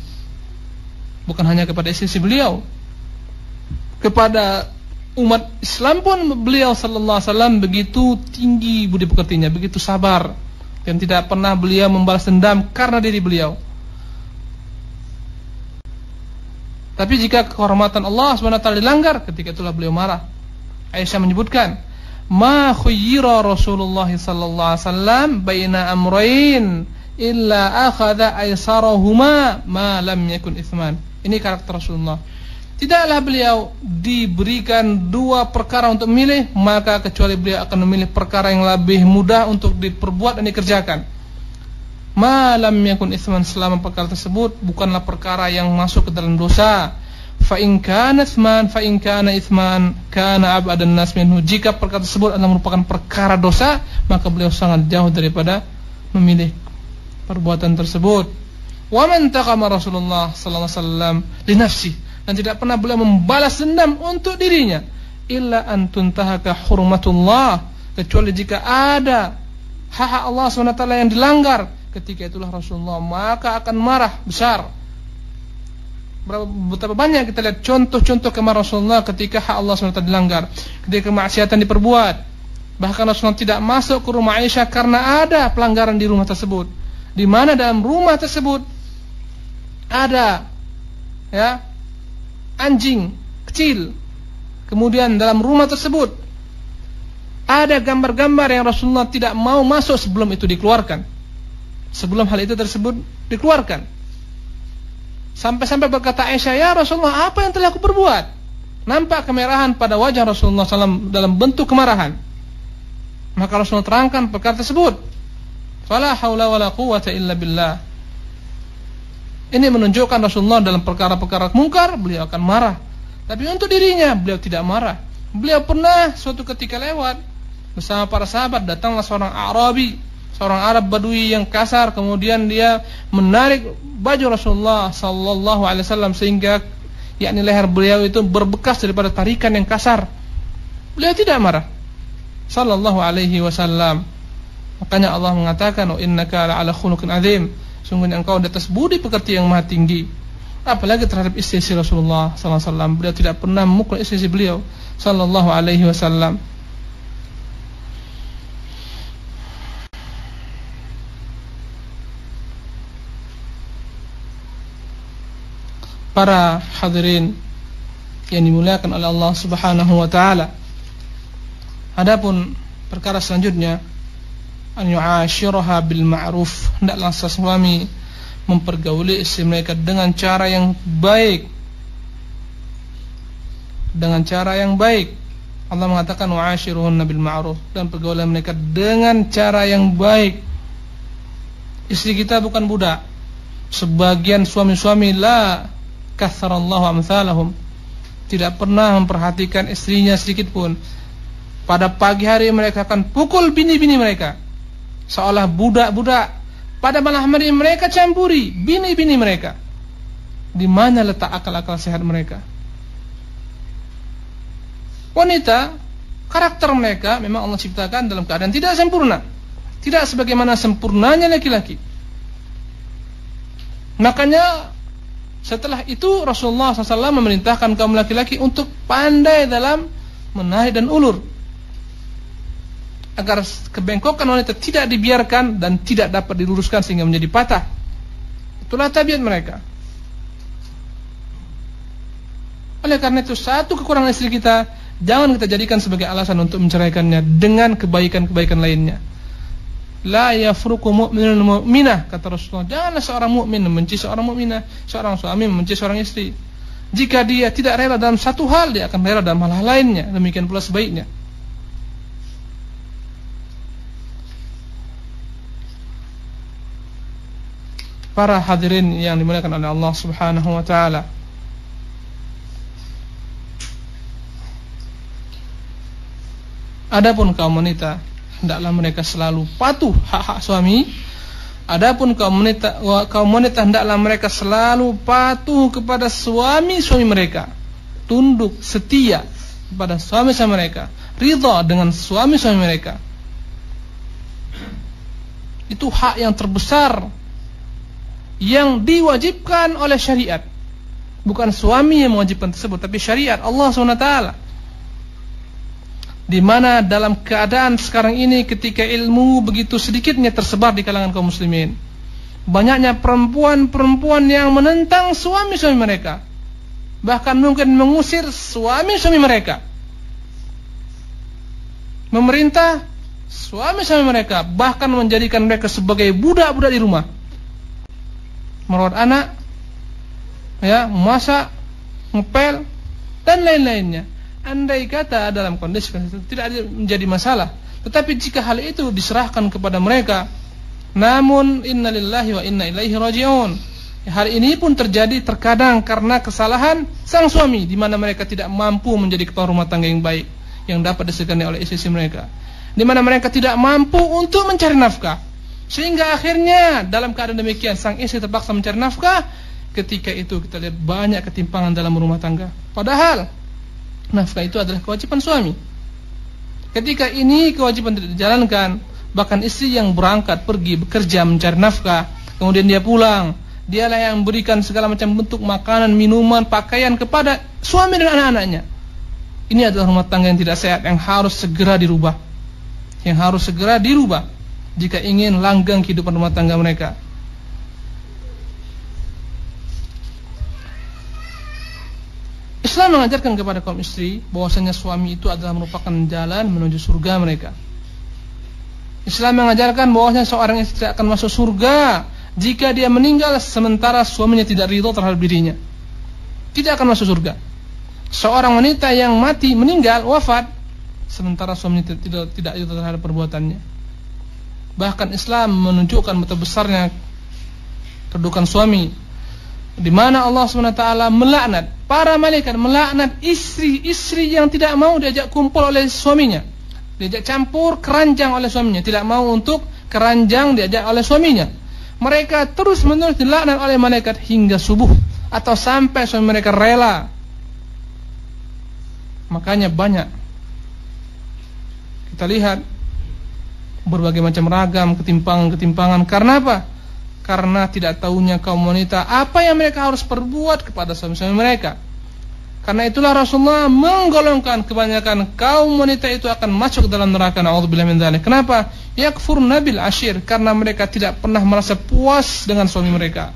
Bukan hanya kepada istri beliau, kepada umat Islam pun beliau sallallahu alaihi wasallam begitu tinggi budi pekertinya, begitu sabar, dan tidak pernah beliau membalas dendam karena diri beliau. Tapi jika kehormatan Allah SWT dilanggar, ketika itulah beliau marah. Aisyah menyebutkan, "Ma khuyyira Rasulullah sallallahu alaihi wasallam baina amrayn illa akhadha aisarahuma ma lam yakun itsman." Ini karakter Rasulullah. Tidaklah beliau diberikan dua perkara untuk memilih, maka kecuali beliau akan memilih perkara yang lebih mudah untuk diperbuat dan dikerjakan. Ma lam yakun itsman, selama perkara tersebut bukanlah perkara yang masuk ke dalam dosa. Fa in kana itsman kana abadan nas minhu. Jika perkara tersebut adalah merupakan perkara dosa, maka beliau sangat jauh daripada memilih perbuatan tersebut. Wa man taqama Rasulullah sallallahu alaihi wasallam li nafsi, dan tidak pernah beliau membalas dendam untuk dirinya, illa an tuntahaka hurmatullah, kecuali jika ada hak Allah SWT yang dilanggar, ketika itulah Rasulullah maka akan marah besar. Betapa banyak kita lihat contoh-contoh kemarahan Rasulullah ketika hak Allah SWT dilanggar, ketika kemaksiatan diperbuat. Bahkan Rasulullah tidak masuk ke rumah Aisyah karena ada pelanggaran di rumah tersebut, di mana dalam rumah tersebut ada, ya, anjing kecil. Kemudian dalam rumah tersebut Ada gambar-gambar yang Rasulullah tidak mau masuk sebelum itu dikeluarkan, sebelum hal itu tersebut dikeluarkan. Sampai-sampai berkata Aisyah, ya Rasulullah, apa yang telah aku perbuat? Nampak kemerahan pada wajah Rasulullah SAW dalam bentuk kemarahan. Maka Rasulullah terangkan perkara tersebut. Fala haula wala quwwata illa billah. Ini menunjukkan Rasulullah dalam perkara-perkara mungkar beliau akan marah, tapi untuk dirinya beliau tidak marah. Beliau pernah suatu ketika lewat bersama para sahabat, datanglah seorang Arabi, seorang Arab Badui yang kasar, kemudian dia menarik baju Rasulullah sallallahu alaihi wasallam sehingga yakni leher beliau itu berbekas daripada tarikan yang kasar. Beliau tidak marah sallallahu alaihi wasallam. Makanya Allah mengatakan, "Wa innaka la'ala khuluqin 'adzim." Sungguhnya engkau di atas budi pekerti yang maha tinggi. Apalagi terhadap istri Rasulullah sallallahu alaihi wasallam, beliau tidak pernah memukul istri beliau sallallahu alaihi wasallam. Para hadirin yang dimuliakan oleh Allah Subhanahu wa taala. Adapun perkara selanjutnya, an yu'ashiraha bil ma'ruf, hendaklah suami mempergauli istri mereka dengan cara yang baik. Dengan cara yang baik. Allah mengatakan wa'ashiruhunna bil ma'ruf, dan pergaulan mereka dengan cara yang baik. Istri kita bukan budak. Sebagian suami-suami la katharallahu amsalahum, tidak pernah memperhatikan istrinya sedikit pun. Pada pagi hari mereka akan pukul bini-bini mereka seolah budak-budak. Pada malam hari mereka campuri bini-bini mereka. Di mana letak akal-akal sehat mereka? Wanita, karakter mereka memang Allah ciptakan dalam keadaan tidak sempurna, tidak sebagaimana sempurnanya laki-laki. Makanya setelah itu Rasulullah SAW memerintahkan kaum laki-laki untuk pandai dalam menarik dan ulur, agar kebengkokan wanita tidak dibiarkan dan tidak dapat diluruskan sehingga menjadi patah. Itulah tabiat mereka. Oleh karena itu, satu kekurangan istri kita jangan kita jadikan sebagai alasan untuk menceraikannya dengan kebaikan-kebaikan lainnya. La yafruqu mu'minun mu'minah, kata Rasulullah. Janganlah seorang mukmin membenci seorang mukminah, seorang suami membenci seorang istri. Jika dia tidak rela dalam satu hal, dia akan rela dalam hal lainnya. Demikian pula sebaiknya. Para hadirin yang dimuliakan oleh Allah Subhanahu wa taala. Adapun kaum wanita, hendaklah mereka selalu patuh hak-hak suami. Adapun kaum wanita hendaklah mereka selalu patuh kepada suami-suami mereka, tunduk setia kepada suami-suami mereka, ridha dengan suami-suami mereka. Itu hak yang terbesar yang diwajibkan oleh syariat. Bukan suami yang mewajibkan tersebut, tapi syariat Allah SWT. Di mana dalam keadaan sekarang ini ketika ilmu begitu sedikitnya tersebar di kalangan kaum muslimin, banyaknya perempuan-perempuan yang menentang suami-suami mereka, bahkan mungkin mengusir suami-suami mereka, memerintah suami-suami mereka, bahkan menjadikan mereka sebagai budak-budak di rumah, merawat anak, ya, memasak, ngepel, dan lain-lainnya. Andai kata dalam kondisi itu tidak menjadi masalah, tetapi jika hal itu diserahkan kepada mereka, namun innalillahi wa inna ilaihi raji'un. Hal ini pun terjadi terkadang karena kesalahan sang suami, di mana mereka tidak mampu menjadi kepala rumah tangga yang baik yang dapat disegani oleh istri mereka, di mana mereka tidak mampu untuk mencari nafkah, sehingga akhirnya dalam keadaan demikian sang istri terpaksa mencari nafkah. Ketika itu kita lihat banyak ketimpangan dalam rumah tangga, padahal nafkah itu adalah kewajiban suami. Ketika ini kewajiban tidak dijalankan, bahkan istri yang berangkat pergi bekerja mencari nafkah, kemudian dia pulang, dialah yang memberikan segala macam bentuk makanan, minuman, pakaian kepada suami dan anak-anaknya. Ini adalah rumah tangga yang tidak sehat, yang harus segera dirubah, jika ingin langgeng kehidupan rumah tangga mereka. Islam mengajarkan kepada kaum istri bahwasanya suami itu adalah merupakan jalan menuju surga mereka. Islam mengajarkan bahwasanya seorang istri akan masuk surga jika dia meninggal sementara suaminya tidak ridho terhadap dirinya. Tidak akan masuk surga. Seorang wanita yang mati, meninggal, wafat sementara suaminya tidak ridho terhadap perbuatannya. Bahkan Islam menunjukkan betapa besarnya kedudukan suami, di mana Allah SWT melaknat para malaikat, melaknat istri-istri yang tidak mau diajak kumpul oleh suaminya, diajak campur keranjang oleh suaminya, tidak mau untuk keranjang diajak oleh suaminya. Mereka terus-menerus dilaknat oleh malaikat hingga subuh atau sampai suami mereka rela. Makanya banyak kita lihat berbagai macam ragam ketimpangan. Karena apa? Karena tidak tahunya kaum wanita apa yang mereka harus perbuat kepada suami-suami mereka. Karena itulah Rasulullah menggolongkan kebanyakan kaum wanita itu akan masuk dalam neraka. Na'udzubillah min dzalik. Kenapa? Yakfurna bil ashir, karena mereka tidak pernah merasa puas dengan suami mereka.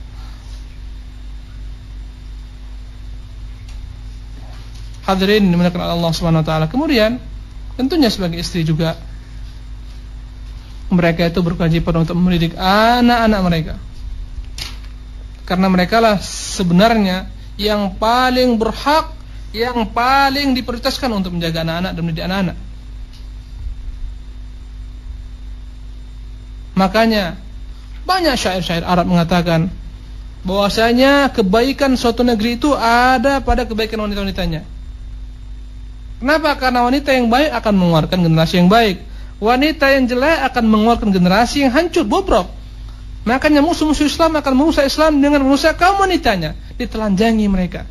Hadirin dimuliakan Allah Subhanahu wa taala. Kemudian tentunya sebagai istri juga mereka itu berkewajiban untuk mendidik anak-anak mereka. Karena mereka lah sebenarnya yang paling berhak, yang paling diprioritaskan untuk menjaga anak-anak dan mendidik anak-anak. Makanya banyak syair-syair Arab mengatakan bahwasanya kebaikan suatu negeri itu ada pada kebaikan wanita-wanitanya. Kenapa? Karena wanita yang baik akan mengeluarkan generasi yang baik. Wanita yang jelek akan mengeluarkan generasi yang hancur, bobrok. Makanya musuh-musuh Islam akan merusak Islam dengan merusak kaum wanitanya, ditelanjangi mereka,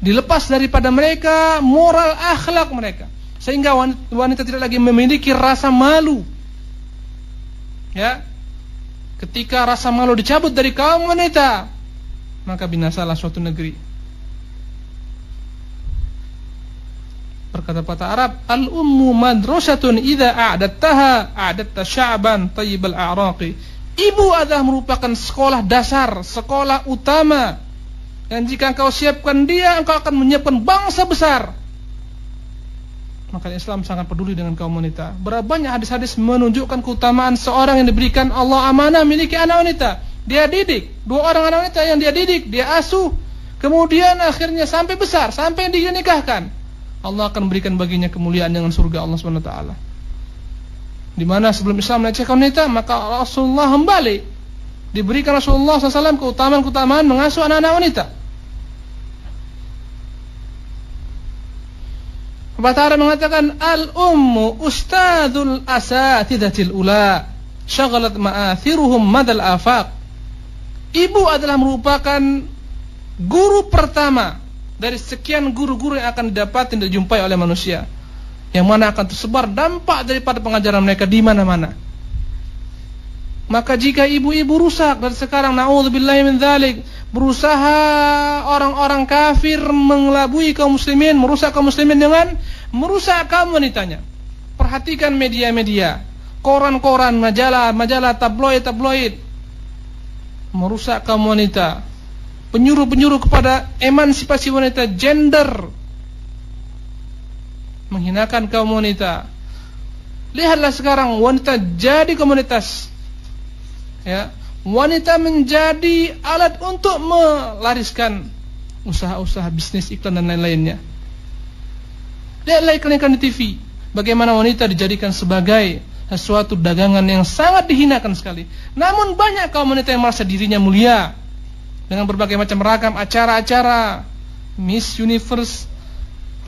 dilepas daripada mereka moral akhlak mereka, sehingga wanita tidak lagi memiliki rasa malu. Ya, ketika rasa malu dicabut dari kaum wanita, maka binasalah suatu negeri. Berkata patah Arab, al-ummu madrasatun idza a'adattaha a'adatta sya'ban tayyibal a'raqi. Ibu adalah merupakan sekolah dasar, sekolah utama, dan jika engkau siapkan dia, engkau akan menyiapkan bangsa besar. Maka Islam sangat peduli dengan kaum wanita. Berapa banyak hadis-hadis menunjukkan keutamaan seorang yang diberikan Allah amanah memiliki anak wanita. Dia didik, 2 orang anak wanita yang dia didik, dia asuh, kemudian akhirnya sampai besar, sampai dia nikahkan. Allah akan berikan baginya kemuliaan dengan surga Allah Subhanahu wa taala. Di mana sebelum Islam melecehkan wanita, maka Rasulullah kembali diberikan Rasulullah SAW keutamaan mengasuh anak-anak wanita. Batara mengatakan al-ummu ustadzul asatidatil ula syaghalat ma'athiruhum madal afaq. Ibu adalah merupakan guru pertama dari sekian guru-guru yang akan didapati dan dijumpai oleh manusia, yang mana akan tersebar dampak daripada pengajaran mereka di mana-mana. Maka jika ibu-ibu rusak dari sekarang, na'udzubillahi min dzalik, berusaha orang-orang kafir mengelabui kaum muslimin, merusak kaum muslimin dengan merusak kaum wanitanya. Perhatikan media-media, koran-koran, majalah, tabloid, merusak kaum wanita, penyuruh-penyuruh kepada emansipasi wanita, gender, menghinakan kaum wanita. Lihatlah sekarang wanita jadi komunitas, ya, wanita menjadi alat untuk melariskan usaha-usaha bisnis, iklan dan lain-lainnya. Lihatlah iklan-iklan di TV, bagaimana wanita dijadikan sebagai sesuatu dagangan yang sangat dihinakan sekali. Namun banyak kaum wanita yang merasa dirinya mulia dengan berbagai macam ragam acara-acara, Miss Universe,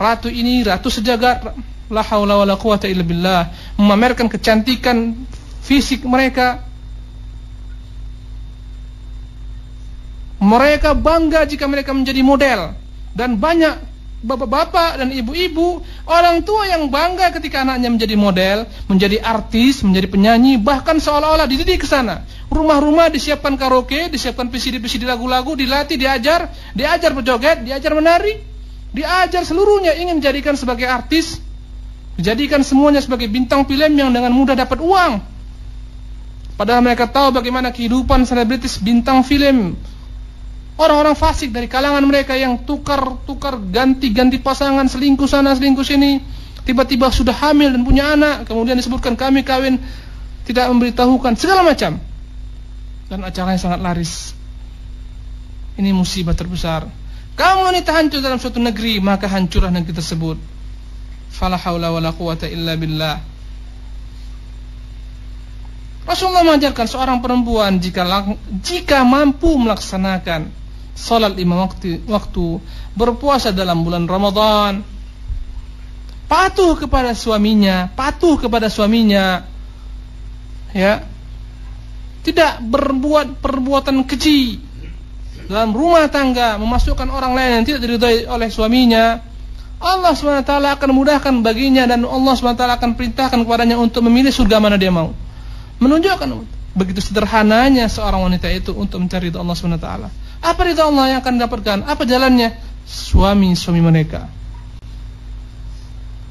ratu ini, ratu sejagat, la haula wala quwata illa billah, memamerkan kecantikan fisik mereka. Mereka bangga jika mereka menjadi model, dan banyak bapak-bapak dan ibu-ibu, orang tua yang bangga ketika anaknya menjadi model, menjadi artis, menjadi penyanyi, bahkan seolah-olah dididik ke sana. Rumah-rumah disiapkan karaoke, disiapkan PCD lagu-lagu, dilatih, diajar berjoget, diajar menari, diajar seluruhnya ingin dijadikan sebagai artis, dijadikan semuanya sebagai bintang film yang dengan mudah dapat uang. Padahal mereka tahu bagaimana kehidupan selebritis bintang film, Orang-orang fasik dari kalangan mereka yang tukar ganti pasangan, selingkuh sana selingkuh sini, tiba-tiba sudah hamil dan punya anak, kemudian disebutkan kami kawin, tidak memberitahukan, segala macam. Dan acaranya sangat laris. Ini musibah terbesar. Kamu wanita hancur dalam suatu negeri, maka hancurlah negeri tersebut. Fala haula wala quwata illa billah. Rasulullah mengajarkan seorang perempuan jika mampu melaksanakan salat 5 waktu, berpuasa dalam bulan Ramadan, patuh kepada suaminya, ya, tidak berbuat perbuatan keji dalam rumah tangga, memasukkan orang lain yang tidak diridhai oleh suaminya, Allah SWT akan mudahkan baginya, dan Allah SWT akan perintahkan kepadanya untuk memilih surga mana dia mau. Menunjukkan begitu sederhananya seorang wanita itu untuk mencari ridha Allah SWT. Apa ridha Allah yang akan didapatkan? Apa jalannya? Suami-suami mereka.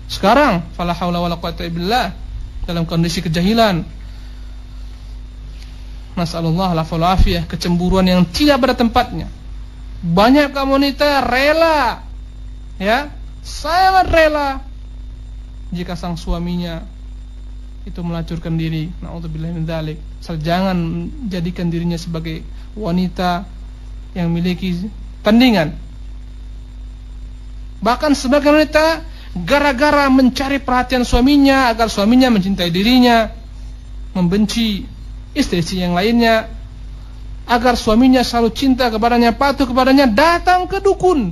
Sekarang fala haula wala quwata illa billah, dalam kondisi kejahilan, nasallallahu alaihi wasallam, kecemburuan yang tidak pada tempatnya. Banyak kaum wanita rela, ya, sangat rela jika sang suaminya itu melacurkan diri. Na'udzubillah min dzalik. Jangan jadikan dirinya sebagai wanita yang memiliki tandingan. Bahkan sebagai wanita, gara-gara mencari perhatian suaminya agar suaminya mencintai dirinya, membenci istri-istri yang lainnya, agar suaminya selalu cinta kepadanya, patuh kepadanya, datang ke dukun,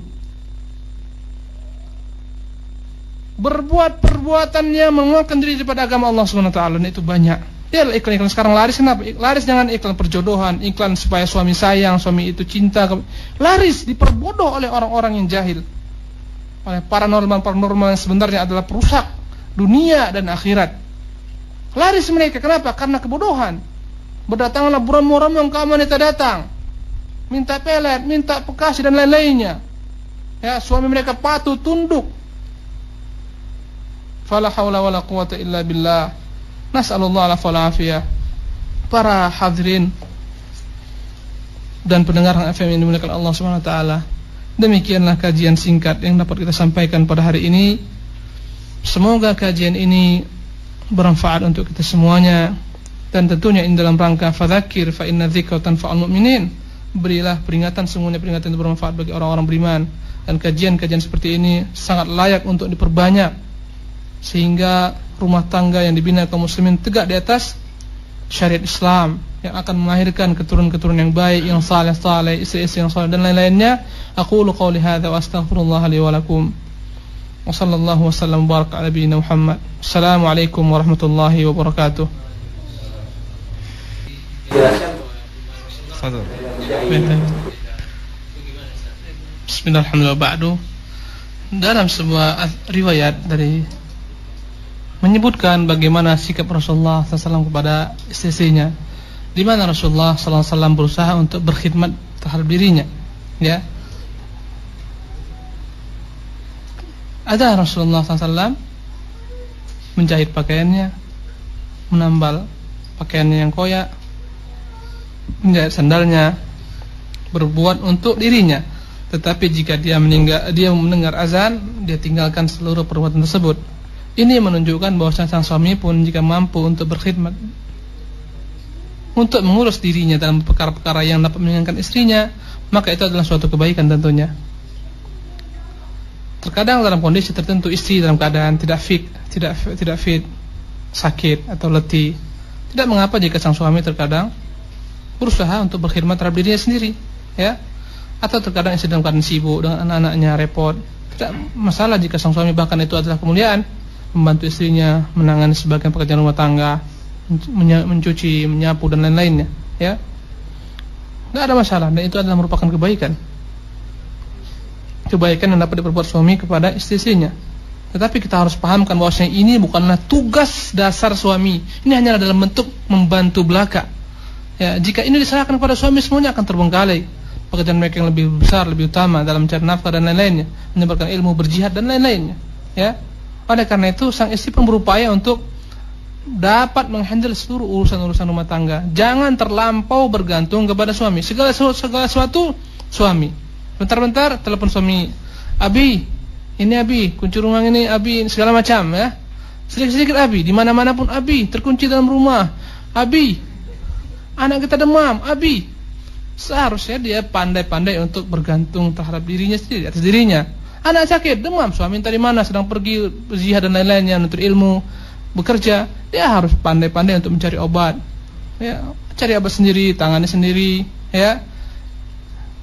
berbuat perbuatan yang mengeluarkan diri daripada agama Allah SWT. Dan itu banyak. Ya, iklan-iklan sekarang laris. Kenapa? Laris jangan iklan perjodohan, iklan supaya suami sayang, suami itu cinta. Laris diperbodoh oleh orang-orang yang jahil, oleh paranormal yang sebenarnya adalah perusak dunia dan akhirat. Laris mereka. Kenapa? Karena kebodohan. Berdatanganlah buram-buram yang kaum wanita datang, minta pelet, minta pekasih dan lain-lainnya. Ya, suami mereka patuh tunduk. Fala haula wala quwata illa billah. Nas'alullah al-afiyah. Para hadirin dan pendengar FM yang dimuliakan Allah Subhanahu wa taala, demikianlah kajian singkat yang dapat kita sampaikan pada hari ini. Semoga kajian ini bermanfaat untuk kita semuanya, dan tentunya ini dalam rangka fadzakir fa inna dzikra tanfa'ul mu'minin. Berilah peringatan, semuanya peringatan itu bermanfaat bagi orang-orang beriman. Dan kajian-kajian seperti ini sangat layak untuk diperbanyak, sehingga rumah tangga yang dibina kaum muslimin tegak di atas syariat Islam yang akan melahirkan keturunan-keturunan yang baik, yang saleh-saleh, istri-istri yang saleh dan lain-lainnya. Aqulu qouli hadza wa astaghfirullah li wa lakum. Wa sallallahu wasallam baraka ala nabiyyina Muhammad. Assalamualaikum warahmatullahi wabarakatuh. Bismillahirrahmanirrahim. Ba'du. Dalam sebuah riwayat dari menyebutkan bagaimana sikap Rasulullah SAW kepada istri-istrinya, di mana Rasulullah SAW berusaha untuk berkhidmat terhadap dirinya. Ya, ada Rasulullah SAW menjahit pakaiannya, menambal pakaiannya yang koyak, menjahit sandalnya, berbuat untuk dirinya. Tetapi jika dia mendengar azan, dia tinggalkan seluruh perbuatan tersebut. Ini menunjukkan bahwa sang suami pun jika mampu untuk berkhidmat, untuk mengurus dirinya dalam perkara-perkara yang dapat menyenangkan istrinya, maka itu adalah suatu kebaikan tentunya. Terkadang dalam kondisi tertentu istri dalam keadaan tidak fit, sakit atau letih, tidak mengapa jika sang suami terkadang berusaha untuk berkhidmat terhadap dirinya sendiri, ya. Atau terkadang istri dalam keadaan sibuk dengan anak-anaknya, repot, tidak masalah jika sang suami bahkan itu adalah kemuliaan, membantu istrinya menangani sebagian pekerjaan rumah tangga, mencuci, menyapu dan lain-lainnya, ya. Tidak ada masalah, dan itu adalah merupakan kebaikan yang dapat diperbuat suami kepada istri-istrinya. Tetapi kita harus pahamkan bahwasanya ini bukanlah tugas dasar suami. Ini hanyalah dalam bentuk membantu belaka. Ya, jika ini diserahkan kepada suami, semuanya akan terbengkalai. Pekerjaan mereka yang lebih besar, lebih utama dalam mencari nafkah dan lain-lainnya, menyebarkan ilmu, berjihad dan lain-lainnya, ya. Oleh karena itu sang istri pun berupaya untuk dapat menghandle seluruh urusan-urusan rumah tangga. Jangan terlampau bergantung kepada suami. Segala sesuatu suami. Bentar-bentar telepon suami. Abi, ini Abi, kunci rumah ini Abi, segala macam ya. Sedikit-sedikit Abi, di mana-mana pun Abi, terkunci dalam rumah. Abi, anak kita demam, Abi. Seharusnya dia pandai-pandai untuk bergantung terhadap dirinya sendiri, atas dirinya. Anak sakit, demam, suami entah di mana, sedang pergi jihad dan lain-lainnya, menuntut ilmu, bekerja, dia harus pandai-pandai untuk mencari obat. Ya, cari obat sendiri, tangani sendiri, ya.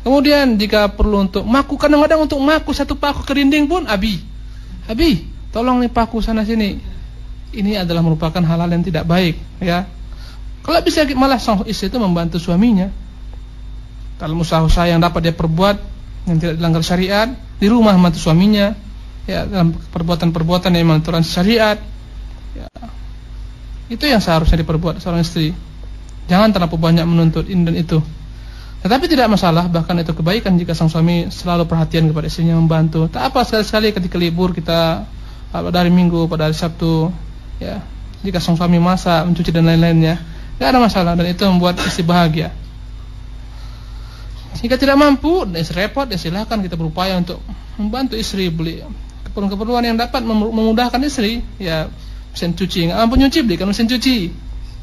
Kemudian jika perlu untuk maku, kadang-kadang untuk maku satu paku ke dinding pun, Abi, tolong nih paku sana sini. Ini adalah merupakan hal-hal yang tidak baik, ya. Kalau bisa malah sang istri itu membantu suaminya. Kalau usaha-usaha yang dapat dia perbuat yang tidak dilanggar syariat, di rumah membantu suaminya, ya, dalam perbuatan-perbuatan yang melanggar syariat. Ya, itu yang seharusnya diperbuat seorang istri. Jangan terlalu banyak menuntut ini dan itu. Tetapi tidak masalah, bahkan itu kebaikan jika sang suami selalu perhatian kepada istrinya, membantu. Tak apa, sekali-sekali ketika libur kita pada hari Minggu, pada hari Sabtu, ya, jika sang suami masak, mencuci dan lain-lainnya, tidak ada masalah, dan itu membuat istri bahagia. Jika tidak mampu dan istri repot, ya silakan kita berupaya untuk membantu istri beli keperluan-keperluan yang dapat memudahkan istri, ya. Mesin cuci, nggak mampu nyuci, belikan mesin cuci,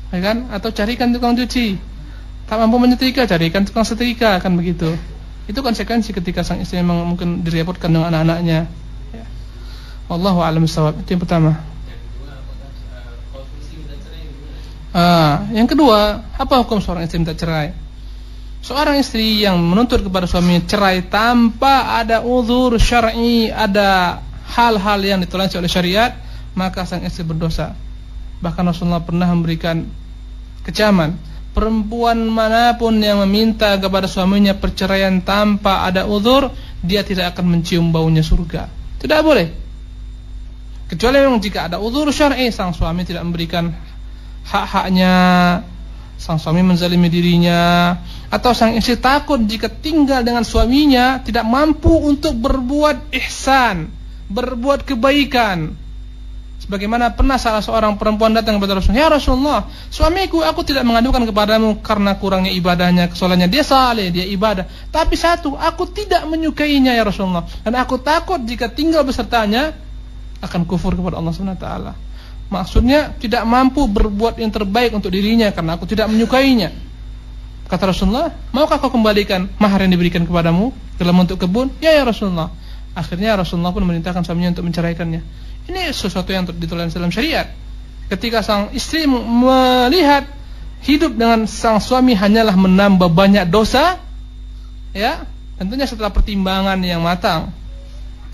ya kan? Atau carikan tukang cuci. Tak mampu menyetrika, carikan tukang setrika, kan begitu. Itu konsekuensi ketika sang istri memang mungkin direpotkan dengan anak-anaknya. Ya. Wallahu a'lam bishawab. Itu yang pertama. Yang kedua, apa hukum seorang istri minta cerai? Seorang istri yang menuntut kepada suaminya cerai tanpa ada uzur syar'i, ada hal-hal yang ditoleransi oleh syariat, maka sang istri berdosa. Bahkan Rasulullah pernah memberikan kecaman, perempuan manapun yang meminta kepada suaminya perceraian tanpa ada uzur, dia tidak akan mencium baunya surga. Tidak boleh. Kecuali memang jika ada uzur syar'i, sang suami tidak memberikan hak-haknya, sang suami menzalimi dirinya, atau sang istri takut jika tinggal dengan suaminya tidak mampu untuk berbuat ihsan, berbuat kebaikan. Sebagaimana pernah salah seorang perempuan datang kepada Rasulullah, "Ya Rasulullah, suamiku aku tidak mengadukan kepadamu karena kurangnya ibadahnya, kesalahannya. Dia saleh, dia ibadah. Tapi satu, aku tidak menyukainya ya Rasulullah. Dan aku takut jika tinggal besertanya akan kufur kepada Allah Subhanahu wa taala." Maksudnya tidak mampu berbuat yang terbaik untuk dirinya karena aku tidak menyukainya. Kata Rasulullah, "Maukah kau kembalikan mahar yang diberikan kepadamu dalam bentuk kebun?" Ya Rasulullah. Akhirnya Rasulullah pun memerintahkan suaminya untuk menceraikannya. Ini sesuatu yang ditoleransi dalam syariat. Ketika sang istri melihat hidup dengan sang suami hanyalah menambah banyak dosa, ya, tentunya setelah pertimbangan yang matang.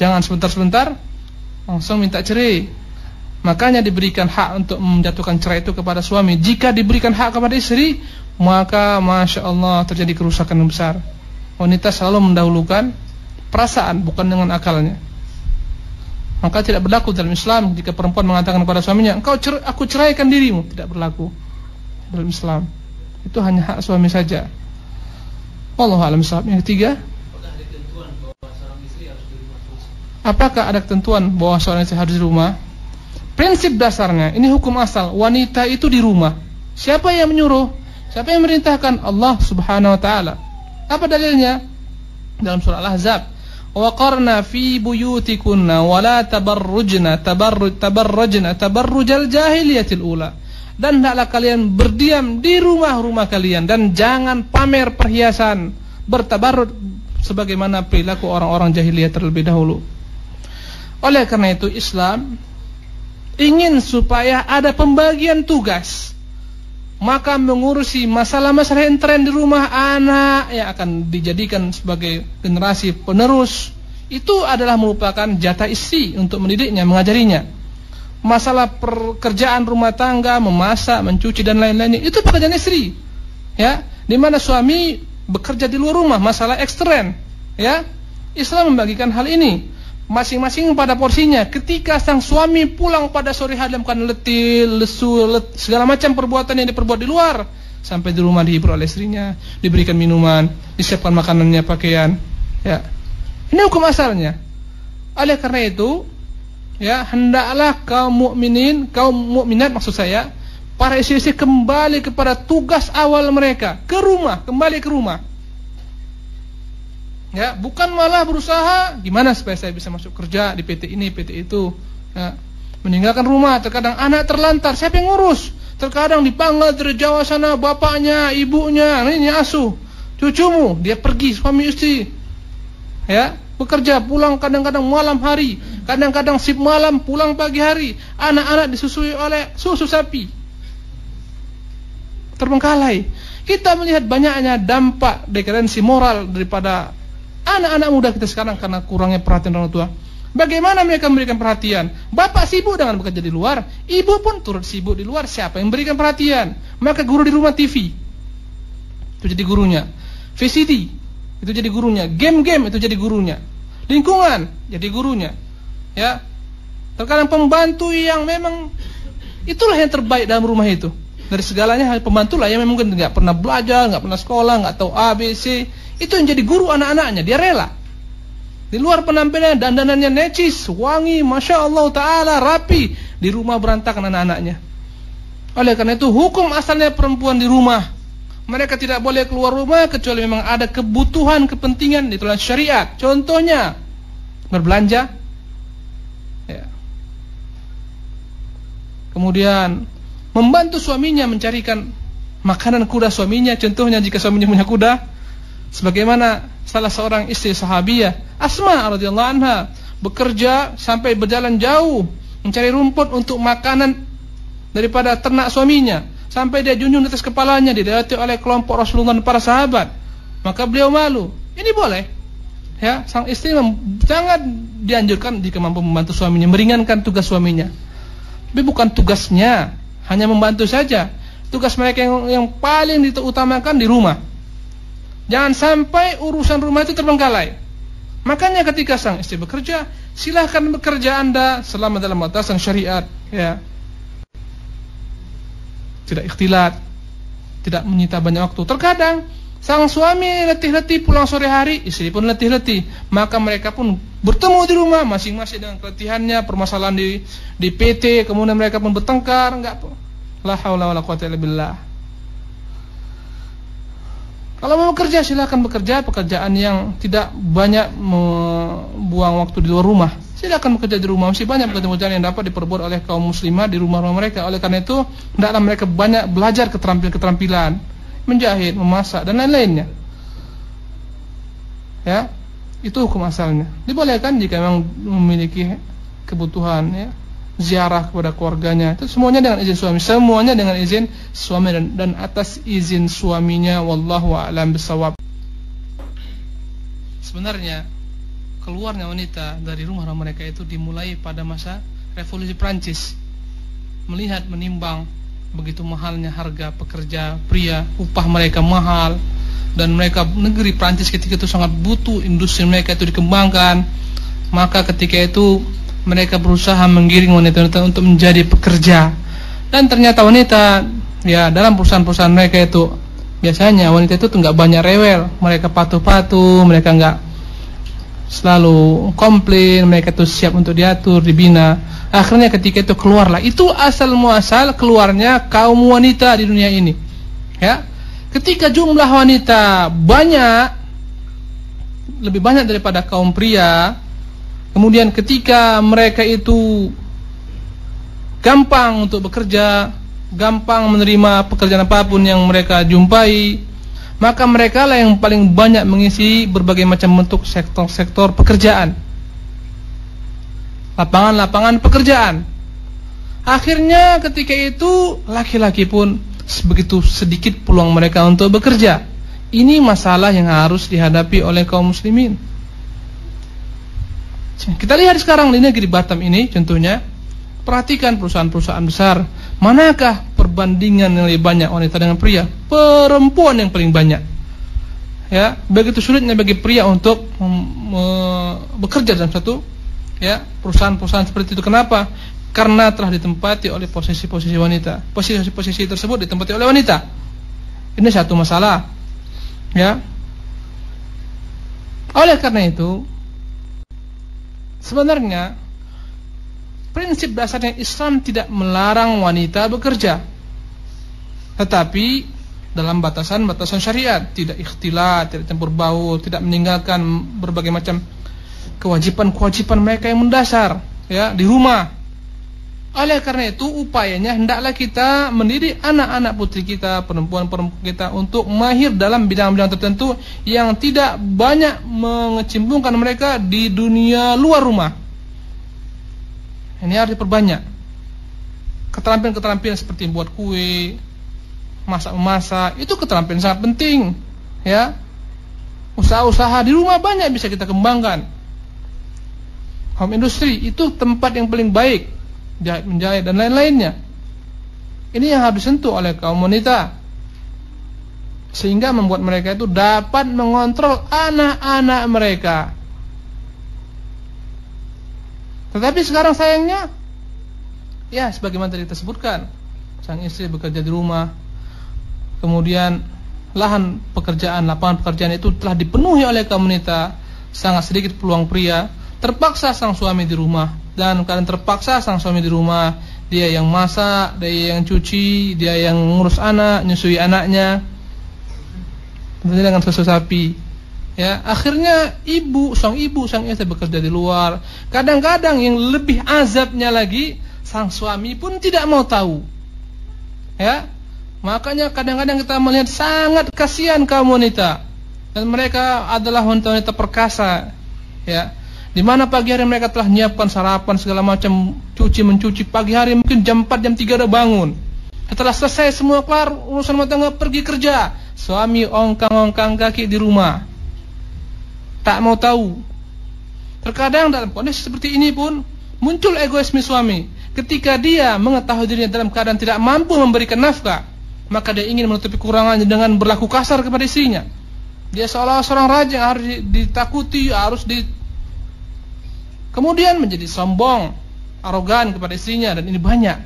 Jangan sebentar-sebentar langsung minta cerai. Makanya diberikan hak untuk menjatuhkan cerai itu kepada suami. Jika diberikan hak kepada istri, maka Masya Allah terjadi kerusakan yang besar. Wanita selalu mendahulukan perasaan, bukan dengan akalnya. Maka tidak berlaku dalam Islam jika perempuan mengatakan kepada suaminya, aku ceraikan dirimu. Tidak berlaku dalam Islam. Itu hanya hak suami saja. Wallahu a'lam bishawab. Yang ketiga, apakah ada ketentuan bahwa seorang istri harus di rumah? Prinsip dasarnya, ini hukum asal, wanita itu di rumah. Siapa yang menyuruh? Siapa yang merintahkan? Allah Subhanahu wa taala. Apa dalilnya? Dalam surah Al-Ahzab, "Waqarna fi buyutikunna wa la tabarrujna tabarrujal jahiliyatil ula." Dan hendaklah kalian berdiam di rumah-rumah kalian dan jangan pamer perhiasan, bertabarruj sebagaimana perilaku orang-orang jahiliyah terlebih dahulu. Oleh karena itu Islam ingin supaya ada pembagian tugas. Maka mengurusi masalah-masalah intern di rumah anak yang akan dijadikan sebagai generasi penerus, itu adalah merupakan jatah istri untuk mendidiknya, mengajarinya. Masalah pekerjaan rumah tangga, memasak, mencuci dan lain-lainnya, itu pekerjaan istri. Ya, di mana suami bekerja di luar rumah, masalah ekstern. Ya, Islam membagikan hal ini masing-masing pada porsinya. Ketika sang suami pulang pada sore hari dalam keadaan letih, lesu, segala macam perbuatan yang diperbuat di luar, sampai di rumah dihibur oleh istrinya, diberikan minuman, disiapkan makanannya, pakaian. Ya, ini hukum asalnya. Oleh karena itu, ya, hendaklah kaum mukminat maksud saya, para istri-istri kembali kepada tugas awal mereka, ke rumah, kembali ke rumah. Ya, bukan malah berusaha gimana supaya saya bisa masuk kerja di PT ini, PT itu. Ya, meninggalkan rumah, terkadang anak terlantar, siapa yang ngurus? Terkadang dipanggil dari Jawa sana bapaknya, ibunya, ini asuh cucumu, dia pergi suami istri. Ya, bekerja, pulang kadang-kadang malam hari, kadang-kadang shift malam, pulang pagi hari. Anak-anak disusui oleh susu sapi. Terbengkalai. Kita melihat banyaknya dampak dekadensi moral daripada anak-anak muda kita sekarang karena kurangnya perhatian orang tua. Bagaimana mereka memberikan perhatian? Bapak sibuk dengan bekerja di luar, ibu pun turut sibuk di luar. Siapa yang memberikan perhatian? Maka guru di rumah TV itu jadi gurunya, VCD itu jadi gurunya, game-game itu jadi gurunya, lingkungan jadi gurunya. Ya, terkadang pembantu yang memang itulah yang terbaik dalam rumah itu. Dari segalanya pembantu lah yang mungkin nggak pernah belajar, nggak pernah sekolah, nggak tahu ABC, itu yang jadi guru anak-anaknya. Dia rela. Di luar penampilannya, dandanannya necis, wangi, masya Allah Taala, rapi. Di rumah berantakan anak-anaknya. Oleh karena itu hukum asalnya perempuan di rumah. Mereka tidak boleh keluar rumah kecuali memang ada kebutuhan, kepentingan di dalam syariat. Contohnya berbelanja. Ya. Kemudian membantu suaminya mencarikan makanan kuda suaminya. Contohnya jika suaminya punya kuda, sebagaimana salah seorang istri sahabiyah Asma radhiyallahu anha bekerja sampai berjalan jauh mencari rumput untuk makanan daripada ternak suaminya, sampai dia junjung di atas kepalanya, didapati oleh kelompok Rasulullah dan para sahabat. Maka beliau malu. Ini boleh. Ya, sang istri sangat dianjurkan jika mampu membantu suaminya, meringankan tugas suaminya. Tapi bukan tugasnya hanya membantu saja. Tugas mereka yang paling diutamakan di rumah. Jangan sampai urusan rumah itu terbengkalai. Makanya ketika sang istri bekerja, silahkan bekerja Anda selama dalam batasan syariat, ya. Tidak ikhtilat, tidak menyita banyak waktu. Terkadang sang suami letih-letih pulang sore hari, istri pun letih-letih. Maka mereka pun bertemu di rumah masing-masing dengan keletihannya, permasalahan di PT, kemudian mereka pun bertengkar, enggak. La haula wala quwwata illa billah. Kalau mau bekerja silakan bekerja pekerjaan yang tidak banyak membuang waktu di luar rumah. Silakan bekerja di rumah. Masih banyak pekerjaan yang dapat diperbuat oleh kaum muslimah di rumah-rumah mereka. Oleh karena itu, hendaklah mereka banyak belajar keterampilan-keterampilan, menjahit, memasak dan lain-lainnya. Ya, itu hukum asalnya. Dibolehkan jika memang memiliki kebutuhan, ya, ziarah kepada keluarganya. Itu semuanya dengan izin suami, semuanya dengan izin suami dan atas izin suaminya. Wallahu a'lam bishawab. Sebenarnya keluarnya wanita dari rumah mereka itu dimulai pada masa revolusi Prancis. Melihat menimbang begitu mahalnya harga pekerja pria, upah mereka mahal, dan mereka negeri Prancis ketika itu sangat butuh industri mereka itu dikembangkan. Maka ketika itu mereka berusaha menggiring wanita-wanita untuk menjadi pekerja. Dan ternyata wanita, ya, dalam perusahaan-perusahaan mereka itu biasanya wanita itu enggak banyak rewel. Mereka patuh-patuh, mereka enggak selalu komplain, mereka itu siap untuk diatur, dibina. Akhirnya ketika itu keluarlah, itu asal muasal keluarnya kaum wanita di dunia ini. Ya. Ketika jumlah wanita banyak, lebih banyak daripada kaum pria, kemudian ketika mereka itu gampang untuk bekerja, gampang menerima pekerjaan apapun yang mereka jumpai, maka mereka lah yang paling banyak mengisi berbagai macam bentuk sektor-sektor pekerjaan, lapangan-lapangan pekerjaan. Akhirnya ketika itu laki-laki pun begitu sedikit peluang mereka untuk bekerja. Ini masalah yang harus dihadapi oleh kaum muslimin. Kita lihat sekarang di negeri Batam ini contohnya, perhatikan perusahaan-perusahaan besar, manakah perbandingan yang lebih banyak wanita dengan pria? Perempuan yang paling banyak. Ya, begitu sulitnya bagi pria untuk bekerja dalam satu, ya, perusahaan-perusahaan seperti itu. Kenapa? Karena telah ditempati oleh posisi-posisi wanita. Posisi-posisi tersebut ditempati oleh wanita. Ini satu masalah. Ya. Oleh karena itu, sebenarnya prinsip dasarnya Islam tidak melarang wanita bekerja, tetapi dalam batasan-batasan syariat, tidak ikhtilat, tidak campur baur, tidak meninggalkan berbagai macam kewajiban-kewajiban mereka yang mendasar, ya, di rumah. Oleh karena itu, upayanya hendaklah kita mendidik anak-anak putri kita, perempuan-perempuan kita untuk mahir dalam bidang-bidang tertentu yang tidak banyak mengecimpungkan mereka di dunia luar rumah. Ini harus diperbanyak. Keterampilan-keterampilan seperti buat kue, masak-memasak, itu keterampilan sangat penting, ya. Usaha-usaha di rumah banyak bisa kita kembangkan. Home industry itu tempat yang paling baik, jahit-menjahit dan lain-lainnya. Ini yang harus disentuh oleh kaum wanita, sehingga membuat mereka itu dapat mengontrol anak-anak mereka. Tetapi sekarang sayangnya, ya sebagaimana tadi kita sebutkan, sang istri bekerja di rumah, kemudian lahan pekerjaan, lapangan pekerjaan itu telah dipenuhi oleh kaum wanita, sangat sedikit peluang pria. Terpaksa sang suami di rumah, dan kadang terpaksa sang suami di rumah, dia yang masak, dia yang cuci, dia yang ngurus anak, nyusui anaknya, tentunya dengan susu sapi. Ya, akhirnya sang ibu istri bekerja di luar. Kadang-kadang yang lebih azabnya lagi, sang suami pun tidak mau tahu. Ya, makanya kadang-kadang kita melihat sangat kasihan kaum wanita, dan mereka adalah wanita-wanita perkasa, ya. Di mana pagi hari mereka telah menyiapkan sarapan segala macam, mencuci pagi hari, mungkin jam 4 jam 3 udah bangun. Setelah selesai semua kelar urusan rumah tangga, pergi kerja. Suami ongkang-ongkang kaki di rumah, tak mau tahu. Terkadang dalam kondisi seperti ini pun muncul egoisme suami. Ketika dia mengetahui dirinya dalam keadaan tidak mampu memberikan nafkah, maka dia ingin menutupi kekurangannya dengan berlaku kasar kepada istrinya. Dia seolah seorang raja yang harus ditakuti, kemudian menjadi sombong, arogan kepada istrinya, dan ini banyak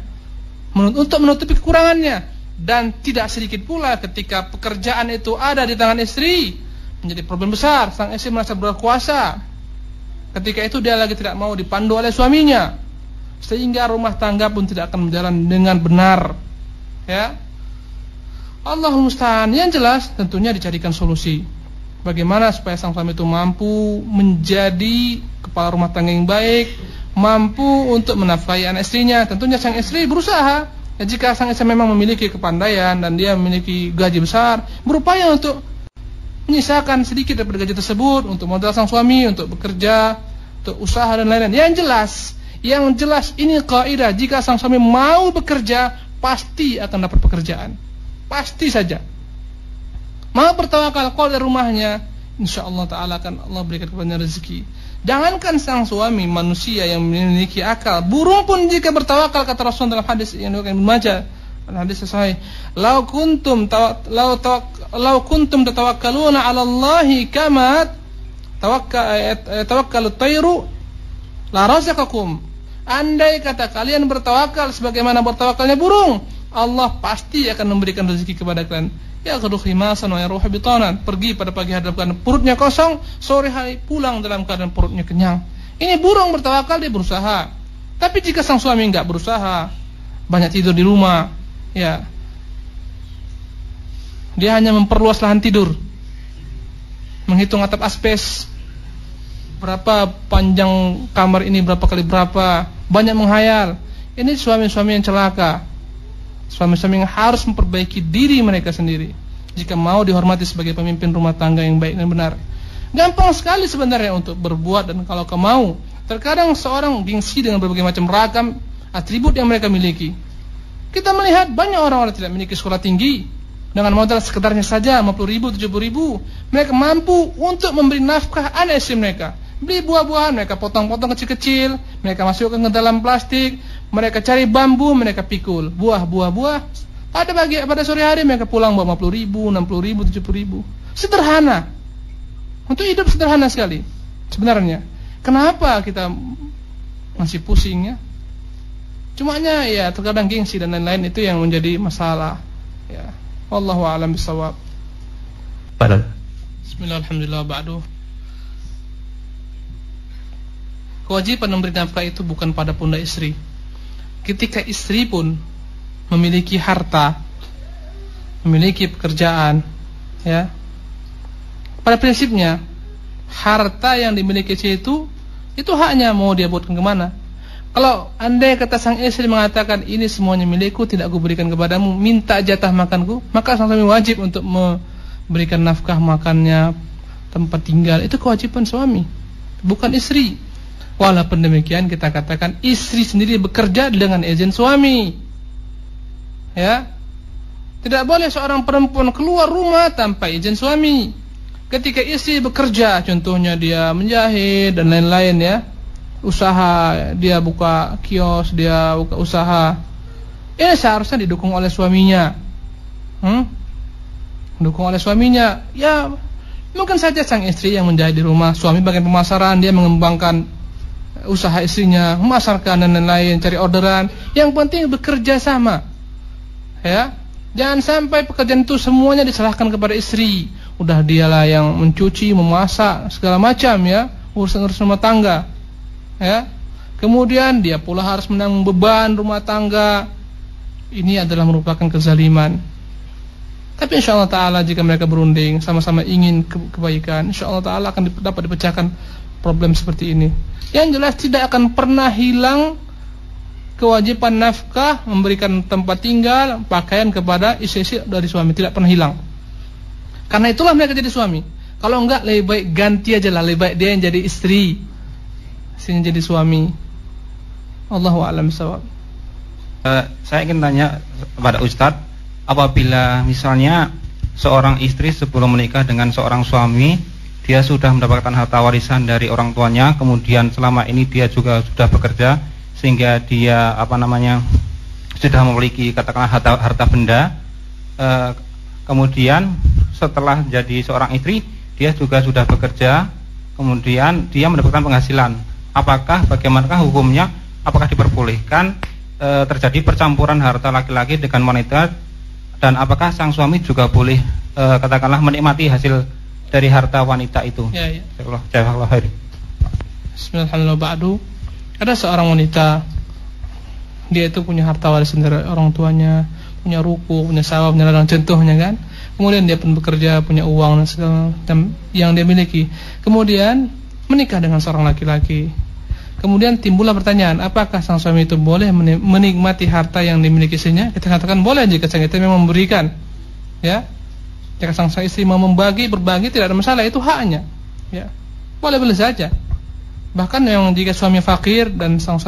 untuk menutupi kekurangannya. Dan tidak sedikit pula ketika pekerjaan itu ada di tangan istri, menjadi problem besar. Sang istri merasa berkuasa. Ketika itu dia lagi tidak mau dipandu oleh suaminya, sehingga rumah tangga pun tidak akan berjalan dengan benar. Ya, Allahul musta'an. Yang jelas tentunya dicarikan solusi. Bagaimana supaya sang suami itu mampu menjadi kepala rumah tangga yang baik, mampu untuk menafkahi anak istrinya. Tentunya sang istri berusaha. Ya, jika sang istri memang memiliki kepandaian dan dia memiliki gaji besar, berupaya untuk menyisakan sedikit dari gaji tersebut untuk modal sang suami, untuk bekerja, untuk usaha dan lain-lain. Yang jelas ini kaidah, jika sang suami mau bekerja, pasti akan dapat pekerjaan. Pasti saja. Mau bertawakal kalau dari rumahnya, insyaallah ta'ala akan Allah berikan kepadanya rezeki. Jangankan sang suami, manusia yang memiliki akal, burung pun jika bertawakal, kata Rasul dalam hadis yang diriwayatkan Ibnu Majah, hadis sahih, "Lau kuntum tatawakkaluna 'ala Allahi kama tawakkalut tayru la razaqakum." Andai kata kalian bertawakal sebagaimana bertawakalnya burung, Allah pasti akan memberikan rezeki kepada kalian. Ya qadukh himasan wa yaruhu bitanan. Pergi pada pagi hari dalam keadaan perutnya kosong, sore hari pulang dalam keadaan perutnya kenyang. Ini burung bertawakal, dia berusaha. Tapi jika sang suami enggak berusaha, banyak tidur di rumah, ya, dia hanya memperluas lahan tidur, menghitung atap aspes, berapa panjang kamar ini, berapa kali berapa, banyak menghayal. Ini suami-suami yang celaka. Suami-suami yang harus memperbaiki diri mereka sendiri jika mau dihormati sebagai pemimpin rumah tangga yang baik dan benar. Gampang sekali sebenarnya untuk berbuat, dan kalau kau mau, terkadang seorang gengsi dengan berbagai macam ragam atribut yang mereka miliki. Kita melihat banyak orang-orang tidak memiliki sekolah tinggi, dengan modal sekedarnya saja 50.000, 70.000, mereka mampu untuk memberi nafkah anak istri mereka. Beli buah-buahan, mereka potong-potong kecil-kecil, mereka masukkan ke dalam plastik, mereka cari bambu, mereka pikul buah. Pada sore hari mereka pulang bawa 50.000, 60.000, 70.000. Sederhana. Untuk hidup sederhana sekali sebenarnya. Kenapa kita masih pusingnya? Cumanya ya terkadang gengsi dan lain-lain itu yang menjadi masalah. Ya, wallahu a'lam bishawab. Bismillah, alhamdulillah, ba'du. kewajiban memberi nafkah itu bukan pada pundak istri. Ketika istri pun memiliki harta, memiliki pekerjaan, ya, pada prinsipnya harta yang dimiliki istri itu haknya, mau dia buatkan kemana. Kalau andai kata sang istri mengatakan ini semuanya milikku, tidak aku berikan kepadamu, minta jatah makanku, maka sang suami wajib untuk memberikan nafkah makannya, tempat tinggal. Itu kewajiban suami, bukan istri. Walaupun demikian kita katakan istri sendiri bekerja dengan izin suami, ya. Tidak boleh seorang perempuan keluar rumah tanpa izin suami. Ketika istri bekerja, contohnya dia menjahit dan lain-lain, ya, usaha, dia buka kios, dia buka usaha, ini seharusnya didukung oleh suaminya, didukung oleh suaminya. Ya, mungkin saja sang istri yang menjahit di rumah, suami bagian pemasaran, dia mengembangkan usaha istrinya, memasarkan dan lain-lain, cari orderan. Yang penting bekerja sama, ya. Jangan sampai pekerjaan itu semuanya diserahkan kepada istri. Udah dialah yang mencuci, memasak, segala macam, ya, urusan-urusan rumah tangga, ya. Kemudian dia pula harus menanggung beban rumah tangga. Ini adalah merupakan kezaliman. Tapi insyaallah ta'ala jika mereka berunding, sama-sama ingin kebaikan, insyaallah ta'ala akan dapat dipecahkan problem seperti ini. Yang jelas tidak akan pernah hilang kewajiban nafkah, memberikan tempat tinggal, pakaian kepada istri dari suami, tidak pernah hilang. Karena itulah mereka jadi suami. Kalau enggak, lebih baik ganti aja lah, lebih baik dia yang jadi istri, istrinya jadi suami. Allahu a'lam bishawab. Saya ingin tanya kepada Ustadz, apabila misalnya seorang istri sebelum menikah dengan seorang suami, dia sudah mendapatkan harta warisan dari orang tuanya, kemudian selama ini dia juga sudah bekerja sehingga dia sudah memiliki katakanlah harta benda, kemudian setelah jadi seorang istri dia juga sudah bekerja, kemudian dia mendapatkan penghasilan. Apakah bagaimanakah hukumnya? Apakah diperbolehkan terjadi percampuran harta laki-laki dengan wanita, dan apakah sang suami juga boleh katakanlah menikmati hasil dari harta wanita itu? Ya. Jazakallahu khair. Bismillahirrahmanirrahim. Ada seorang wanita, dia itu punya harta warisan dari orang tuanya, punya ruko, punya sawah, punya ladang, contohnya kan. Kemudian dia pun bekerja, punya uang dan segala macam yang dia miliki. Kemudian menikah dengan seorang laki-laki. Kemudian timbullah pertanyaan, apakah sang suami itu boleh menikmati harta yang dimiliki istrinya? Kita katakan boleh jika sang istri memang memberikan, ya. Jika sang istri mau berbagi tidak ada masalah, itu haknya, ya. Boleh saja. Bahkan yang jika suami fakir dan sang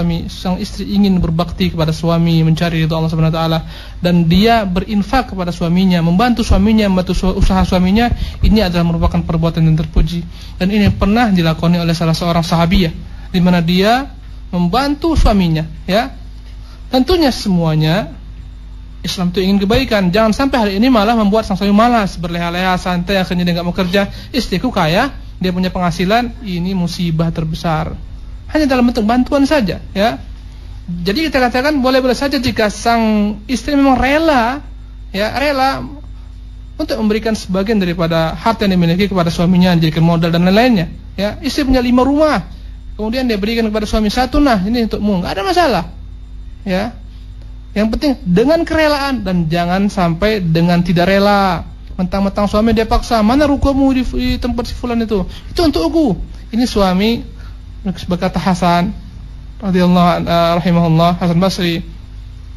istri ingin berbakti kepada suami, mencari ridha Allah Subhanahu wa taala, dan dia berinfak kepada suaminya, membantu suaminya, membantu usaha suaminya, ini adalah merupakan perbuatan yang terpuji. Dan ini pernah dilakoni oleh salah seorang sahabiah, di mana dia membantu suaminya, ya. Tentunya semuanya Islam itu ingin kebaikan. Jangan sampai hari ini malah membuat sang suami malas, berleha-leha, santai, akhirnya dia enggak mau kerja. Istriku kaya, dia punya penghasilan, ini musibah terbesar. Hanya dalam bentuk bantuan saja, ya. Jadi kita katakan boleh saja jika sang istri memang rela, ya, rela untuk memberikan sebagian daripada harta yang dimiliki kepada suaminya, dijadikan modal dan lain-lainnya, ya. Istri punya 5 rumah, kemudian dia berikan kepada suami 1, nah ini untukmu, enggak ada masalah, ya. Yang penting dengan kerelaan, dan jangan sampai dengan tidak rela. Mentang-mentang suami dia paksa, mana rukomu di tempat si fulan itu untukku. Ini suami berkata Hasan radhiyallahu rahimahullah, Hasan Basri,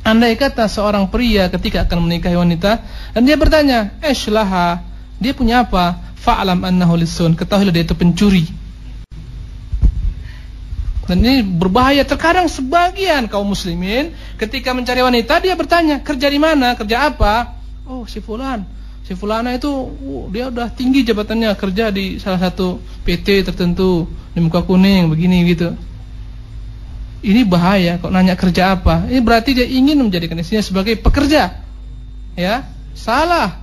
andai kata seorang pria ketika akan menikahi wanita dan dia bertanya, "Ishlaha," dia punya apa? "Fa'lam annahu lisun," ketahuilah dia itu pencuri. Dan ini berbahaya. Terkadang sebagian kaum muslimin ketika mencari wanita, dia bertanya, "Kerja di mana? Kerja apa?" "Oh, si fulana itu dia udah tinggi jabatannya, kerja di salah satu PT tertentu di Muka Kuning begini gitu." Ini bahaya. Kok nanya kerja apa? Ini berarti dia ingin menjadikan istrinya sebagai pekerja, ya. Salah.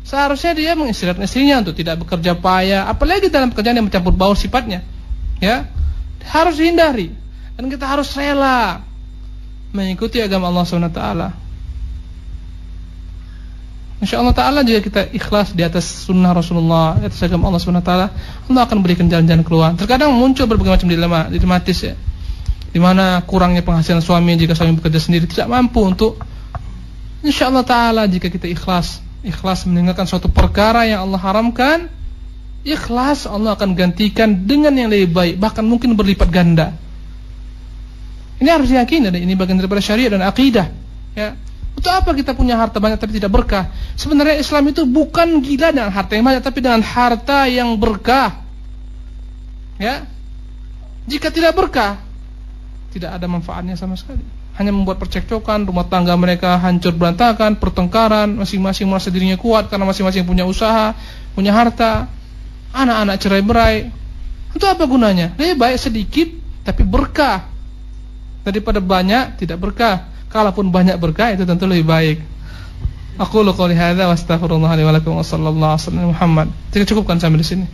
Seharusnya dia mengistirahatkan istrinya untuk tidak bekerja payah, apalagi dalam pekerjaan yang mencampur baur sifatnya, ya. Harus dihindari. Dan kita harus rela mengikuti agama Allah SWT. InsyaAllah ta'ala jika kita ikhlas di atas sunnah Rasulullah, di atas agama Allah SWT, Allah akan berikan jalan-jalan keluar. Terkadang muncul berbagai macam dilematis ya, di mana kurangnya penghasilan suami jika suami bekerja sendiri, tidak mampu untuk, InsyaAllah ta'ala jika kita ikhlas meninggalkan suatu perkara yang Allah haramkan, ikhlas Allah akan gantikan dengan yang lebih baik, bahkan mungkin berlipat ganda. Ini harus diyakini, ini bagian daripada syariat dan akidah ya. Untuk apa kita punya harta banyak tapi tidak berkah? Sebenarnya Islam itu bukan gila dengan harta yang banyak, tapi dengan harta yang berkah. Ya. Jika tidak berkah, tidak ada manfaatnya sama sekali. Hanya membuat percekcokan, rumah tangga mereka hancur berantakan, pertengkaran, masing-masing merasa dirinya kuat karena masing-masing punya usaha, punya harta. Anak-anak cerai-berai. Untuk apa gunanya? Lebih baik sedikit tapi berkah daripada banyak tidak berkah. Kalaupun banyak berkah itu tentu lebih baik. Aqulu qouli hadza wa astaghfirullah li wa lakum wa sallallahu alaihi wasallam Muhammad. Kita cukupkan sampai di sini.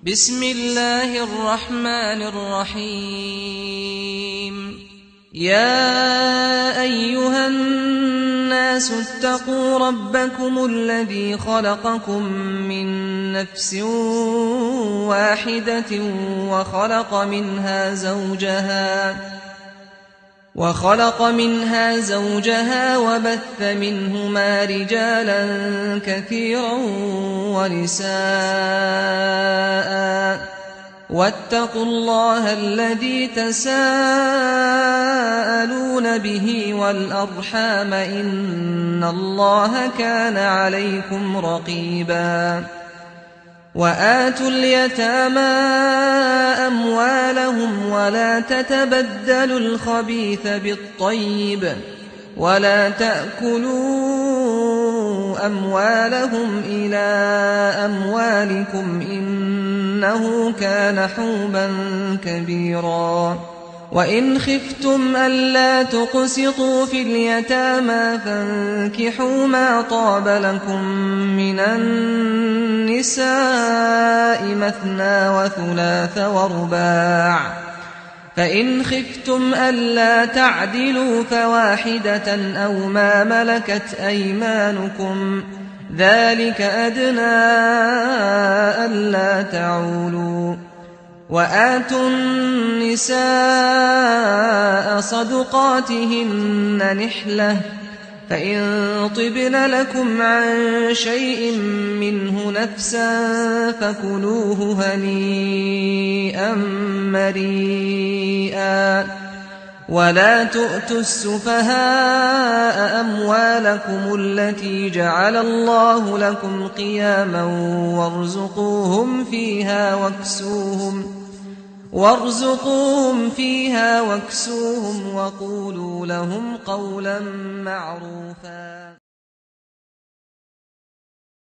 Bismillahirrahmanirrahim. Ya ayyuhan nasu ittaqu rabbakumul ladzi khalaqakum min nafsin wahidatin wa khalaqa minha zawjaha وبث منهما رجالا كثيرا ونساء واتقوا الله الذي تساءلون به والأرحام إن الله كان عليكم رقيبا وآتوا اليتامى أموالهم ولا تتبدلوا الخبيث بالطيب ولا تأكلوا أموالهم إلى أموالكم إنه كان حوبا كبيرا وإن خفتم ألا تقسطوا في اليتامى فانكحوا ما طاب لكم من النساء مثنى وثلاث ورباع فإن خفتم ألا تعدلوا فواحدة أو ما ملكت أيمانكم ذلك أدنى ألا تعولوا وآتوا النساء صدقاتهن نحلة فإن طبن لكم عن شيء منه نفسا فكلوه هنيئا مريئا ولا تؤتوا السفهاء أموالكم التي جعل الله لكم قياما وارزقوهم فيها واكسوهم وقولوا لهم قولا معروفا